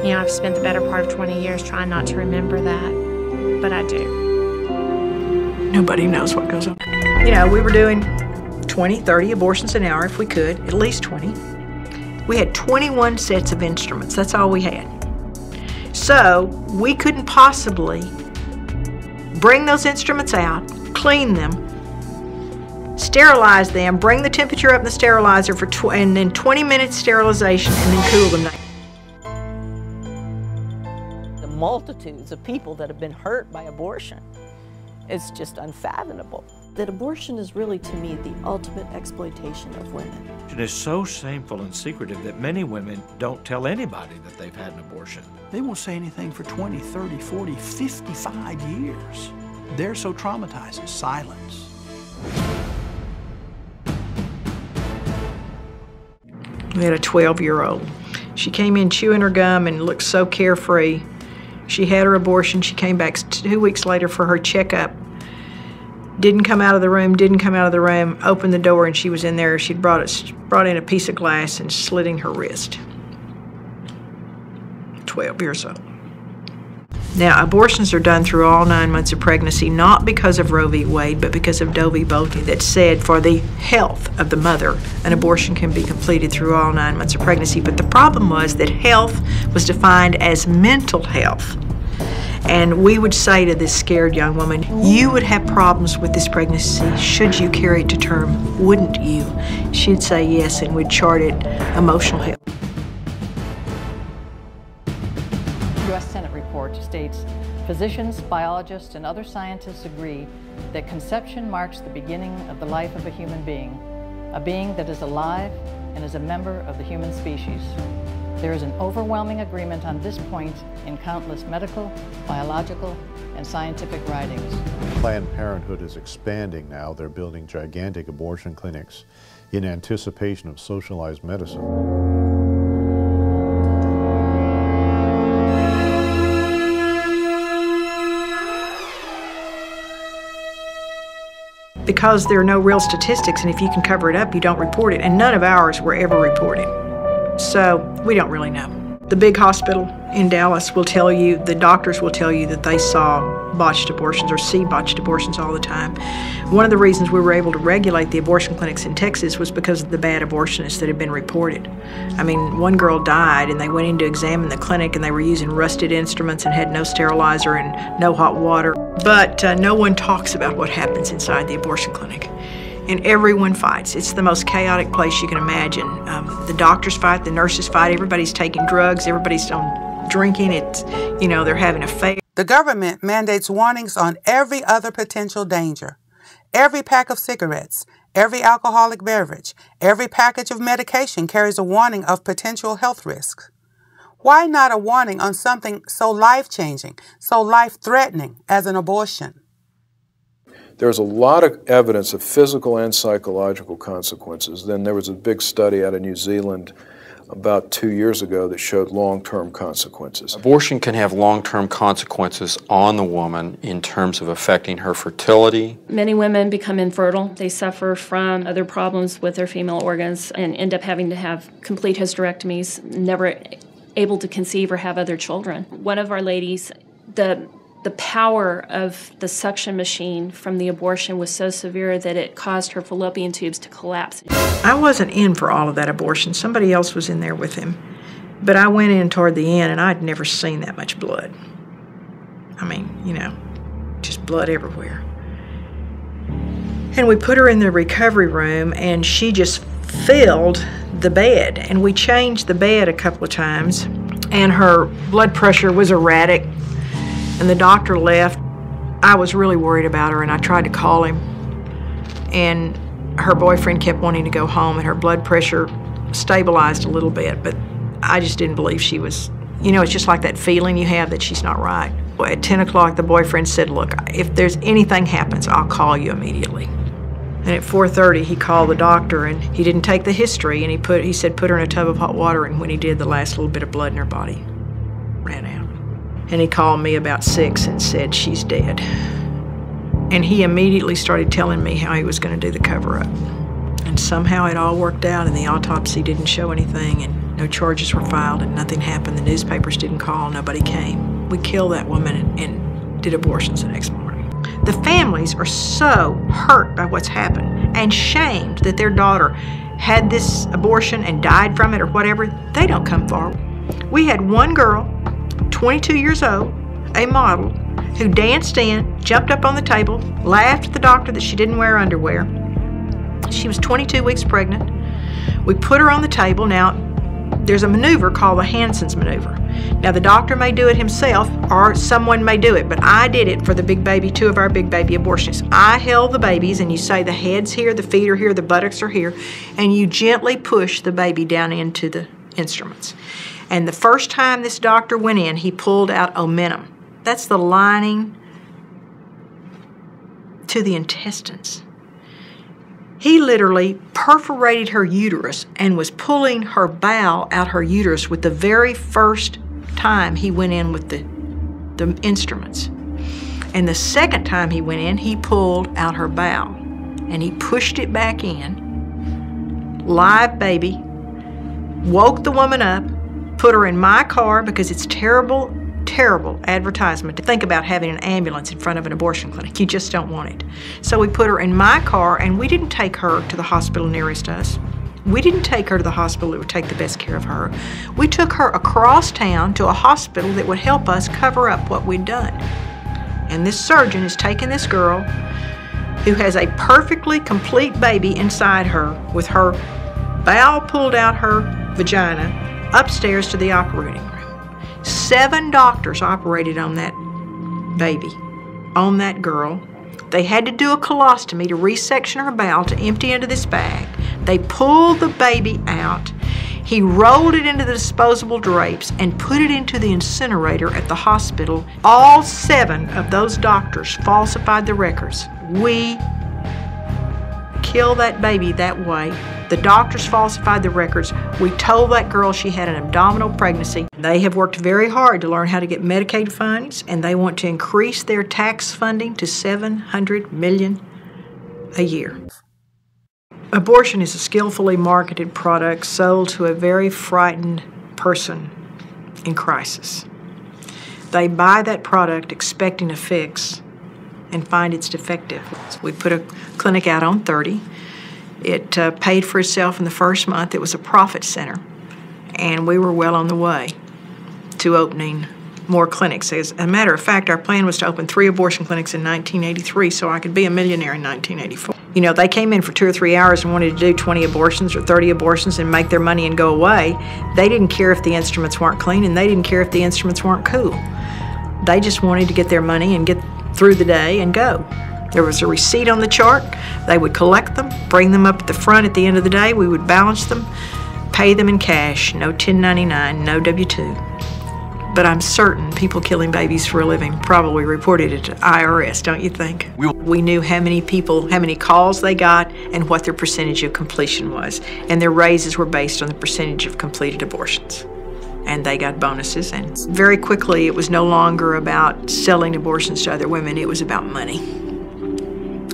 You know, I've spent the better part of 20 years trying not to remember that, but I do. Nobody knows what goes on. You know, we were doing 20, 30 abortions an hour if we could, at least 20. We had 21 sets of instruments. That's all we had. So we couldn't possibly bring those instruments out, clean them, sterilize them, bring the temperature up in the sterilizer for and then 20 minutes sterilization, and then cool them. The multitudes of people that have been hurt by abortion, it's just unfathomable. That abortion is really, to me, the ultimate exploitation of women. It is so shameful and secretive that many women don't tell anybody that they've had an abortion. They won't say anything for 20, 30, 40, 55 years. They're so traumatized. Silence. We had a 12-year-old. She came in chewing her gum and looked so carefree. She had her abortion. She came back 2 weeks later for her checkup. Didn't come out of the room, opened the door, and she was in there. She'd brought in a piece of glass and slitting her wrist. 12 years old. Now, abortions are done through all 9 months of pregnancy, not because of Roe v. Wade, but because of Debunking that said for the health of the mother, an abortion can be completed through all 9 months of pregnancy. But the problem was that health was defined as mental health. And we would say to this scared young woman, you would have problems with this pregnancy should you carry it to term, wouldn't you? She'd say yes, and we'd chart it emotional health. U.S. Senate report states, physicians, biologists, and other scientists agree that conception marks the beginning of the life of a human being, a being that is alive and is a member of the human species. There is an overwhelming agreement on this point in countless medical, biological, and scientific writings. Planned Parenthood is expanding now. They're building gigantic abortion clinics in anticipation of socialized medicine. Because there are no real statistics, and if you can cover it up, you don't report it, and none of ours were ever reported. So we don't really know. The big hospital in Dallas will tell you, the doctors will tell you that they saw botched abortions or see botched abortions all the time. One of the reasons we were able to regulate the abortion clinics in Texas was because of the bad abortionists that had been reported. I mean, one girl died and they went in to examine the clinic and they were using rusted instruments and had no sterilizer and no hot water. But no one talks about what happens inside the abortion clinic. And everyone fights. It's the most chaotic place you can imagine. The doctors fight, the nurses fight, everybody's taking drugs, everybody's drinking, they're having a affair. The government mandates warnings on every other potential danger. Every pack of cigarettes, every alcoholic beverage, every package of medication carries a warning of potential health risks. Why not a warning on something so life-changing, so life-threatening as an abortion? There's a lot of evidence of physical and psychological consequences. Then there was a big study out of New Zealand about 2 years ago that showed long-term consequences. Abortion can have long-term consequences on the woman in terms of affecting her fertility. Many women become infertile. They suffer from other problems with their female organs and end up having to have complete hysterectomies, never able to conceive or have other children. One of our ladies, the power of the suction machine from the abortion was so severe that it caused her fallopian tubes to collapse. I wasn't in for all of that abortion. Somebody else was in there with him. But I went in toward the end, and I'd never seen that much blood. I mean, just blood everywhere. And we put her in the recovery room, and she just filled the bed. And we changed the bed a couple of times, and her blood pressure was erratic. And the doctor left. I was really worried about her, and I tried to call him. And her boyfriend kept wanting to go home, and her blood pressure stabilized a little bit, but I just didn't believe she was, it's just like that feeling you have that she's not right. At 10 o'clock, the boyfriend said, look, if there's anything happens, I'll call you immediately. And at 4:30, he called the doctor, and he didn't take the history, and he said put her in a tub of hot water, and when he did, the last little bit of blood in her body ran out. And he called me about 6 and said, she's dead. And he immediately started telling me how he was going to do the cover-up. And somehow it all worked out, and the autopsy didn't show anything, and no charges were filed, and nothing happened. The newspapers didn't call, nobody came. We killed that woman and did abortions the next morning. The families are so hurt by what's happened and shamed that their daughter had this abortion and died from it or whatever. They don't come forward. We had one girl, 22 years old, a model, who danced in, jumped up on the table, laughed at the doctor that she didn't wear underwear. She was 22 weeks pregnant. We put her on the table. Now, there's a maneuver called the Hansen's maneuver. Now, the doctor may do it himself, or someone may do it, but I did it for the big baby, 2 of our big baby abortionists. I held the babies, and you say the head's here, the feet are here, the buttocks are here, and you gently push the baby down into the instruments. And the first time this doctor went in, he pulled out omentum. That's the lining to the intestines. He literally perforated her uterus and was pulling her bowel out her uterus with the very first time he went in with the instruments. And the second time he went in, he pulled out her bowel and he pushed it back in. Live baby. Woke the woman up, put her in my car because it's terrible, terrible advertisement to think about having an ambulance in front of an abortion clinic. You just don't want it. So we put her in my car, and we didn't take her to the hospital nearest us. We didn't take her to the hospital that would take the best care of her. We took her across town to a hospital that would help us cover up what we'd done. And this surgeon has taken this girl who has a perfectly complete baby inside her with her bowel pulled out her vagina upstairs to the operating room. 7 doctors operated on that baby, on that girl. They had to do a colostomy to resection her bowel to empty into this bag. They pulled the baby out. He rolled it into the disposable drapes and put it into the incinerator at the hospital. All 7 of those doctors falsified the records. We killed that baby that way. The doctors falsified the records. We told that girl she had an abdominal pregnancy. They have worked very hard to learn how to get Medicaid funds, and they want to increase their tax funding to $700 million a year. Abortion is a skillfully marketed product sold to a very frightened person in crisis. They buy that product expecting a fix and find it's defective. So we put a clinic out on 30. It paid for itself in the first month. It was a profit center, and we were well on the way to opening more clinics. As a matter of fact, our plan was to open 3 abortion clinics in 1983 so I could be a millionaire in 1984. You know, they came in for 2 or 3 hours and wanted to do 20 abortions or 30 abortions and make their money and go away. They didn't care if the instruments weren't clean, and they didn't care if the instruments weren't cool. They just wanted to get their money and get through the day and go. There was a receipt on the chart. They would collect them, bring them up at the front at the end of the day. We would balance them, pay them in cash, no 1099, no W-2. But I'm certain people killing babies for a living probably reported it to IRS, don't you think? We knew how many people, how many calls they got, and what their percentage of completion was. And their raises were based on the percentage of completed abortions. And they got bonuses, and very quickly it was no longer about selling abortions to other women, it was about money.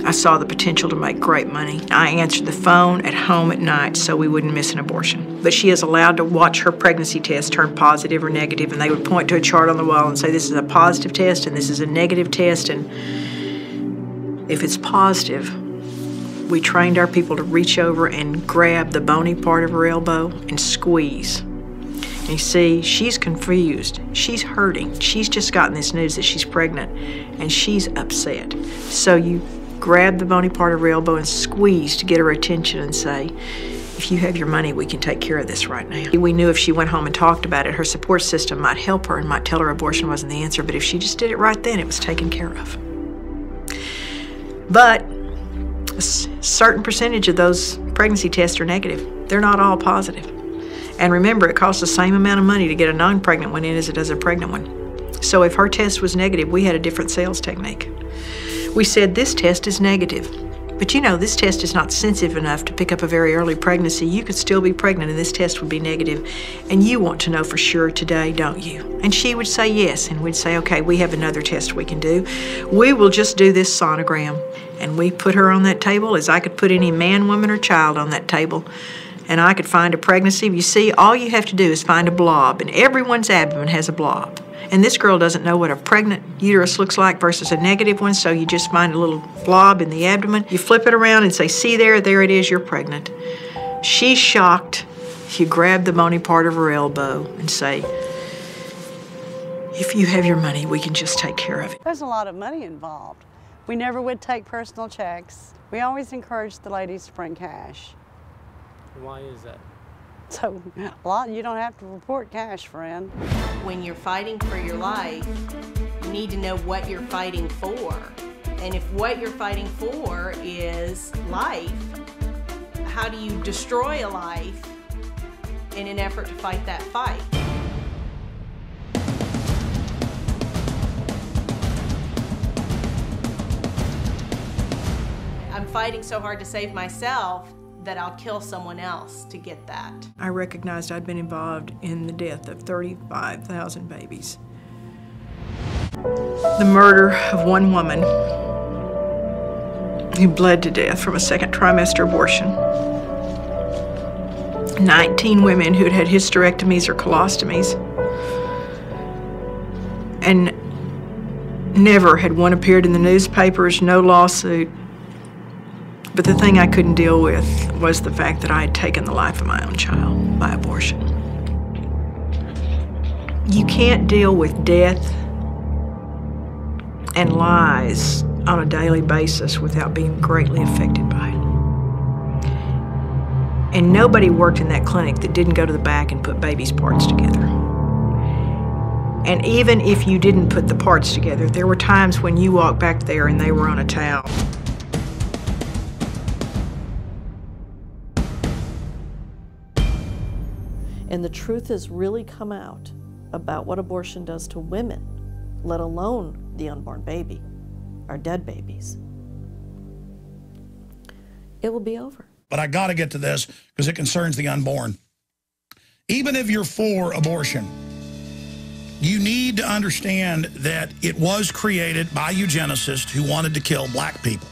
I saw the potential to make great money. I answered the phone at home at night so we wouldn't miss an abortion. But she is allowed to watch her pregnancy test turn positive or negative, and they would point to a chart on the wall and say, this is a positive test and this is a negative test, and if it's positive, we trained our people to reach over and grab the bony part of her elbow and squeeze. And you see, she's confused, she's hurting, she's just gotten this news that she's pregnant, and she's upset. So you grab the bony part of her elbow and squeeze to get her attention and say, if you have your money, we can take care of this right now. We knew if she went home and talked about it, her support system might help her and might tell her abortion wasn't the answer, but if she just did it right then, it was taken care of. But a certain percentage of those pregnancy tests are negative. They're not all positive. And remember, it costs the same amount of money to get a non-pregnant one in as it does a pregnant one. So if her test was negative, we had a different sales technique. We said, this test is negative. But you know, this test is not sensitive enough to pick up a very early pregnancy. You could still be pregnant and this test would be negative. And you want to know for sure today, don't you? And she would say yes. And we'd say, okay, we have another test we can do. We will just do this sonogram. And we put her on that table as I could put any man, woman, or child on that table. And I could find a pregnancy. You see, all you have to do is find a blob. And everyone's abdomen has a blob. And this girl doesn't know what a pregnant uterus looks like versus a negative one, so you just find a little blob in the abdomen. You flip it around and say, see there it is, you're pregnant. She's shocked. You grab the bony part of her elbow and say, if you have your money, we can just take care of it. There's a lot of money involved. We never would take personal checks. We always encouraged the ladies to bring cash. Why is that? So, you don't have to report cash, friend. When you're fighting for your life, you need to know what you're fighting for. And if what you're fighting for is life, how do you destroy a life in an effort to fight that fight? I'm fighting so hard to save myself that I'll kill someone else to get that. I recognized I'd been involved in the death of 35,000 babies. The murder of one woman who bled to death from a second trimester abortion. 19 women who'd had hysterectomies or colostomies. And never had one appeared in the newspapers, no lawsuit. But the thing I couldn't deal with was the fact that I had taken the life of my own child by abortion. You can't deal with death and lies on a daily basis without being greatly affected by it. And nobody worked in that clinic that didn't go to the back and put babies' parts together. And even if you didn't put the parts together, there were times when you walked back there and they were on a towel. And the truth has really come out about what abortion does to women, let alone the unborn baby, our dead babies. It will be over. But I got to get to this because it concerns the unborn. Even if you're for abortion, you need to understand that it was created by eugenicists who wanted to kill black people.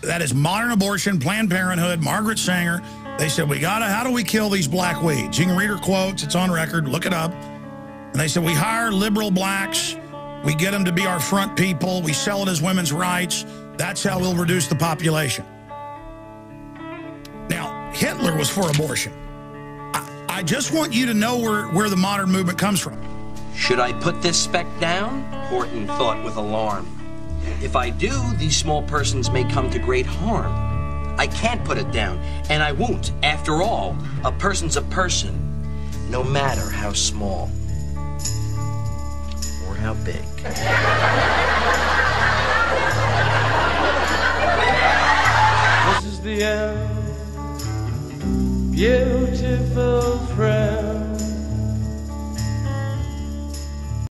That is modern abortion, Planned Parenthood, Margaret Sanger. They said, how do we kill these black weeds? You can read her quotes, it's on record, look it up. And they said, we hire liberal blacks, we get them to be our front people, we sell it as women's rights, that's how we'll reduce the population. Now, Hitler was for abortion. I just want you to know where the modern movement comes from. Should I put this speck down? Horton thought with alarm. If I do, these small persons may come to great harm. I can't put it down, and I won't. After all, a person's a person, no matter how small or how big. This is the end. Yeah.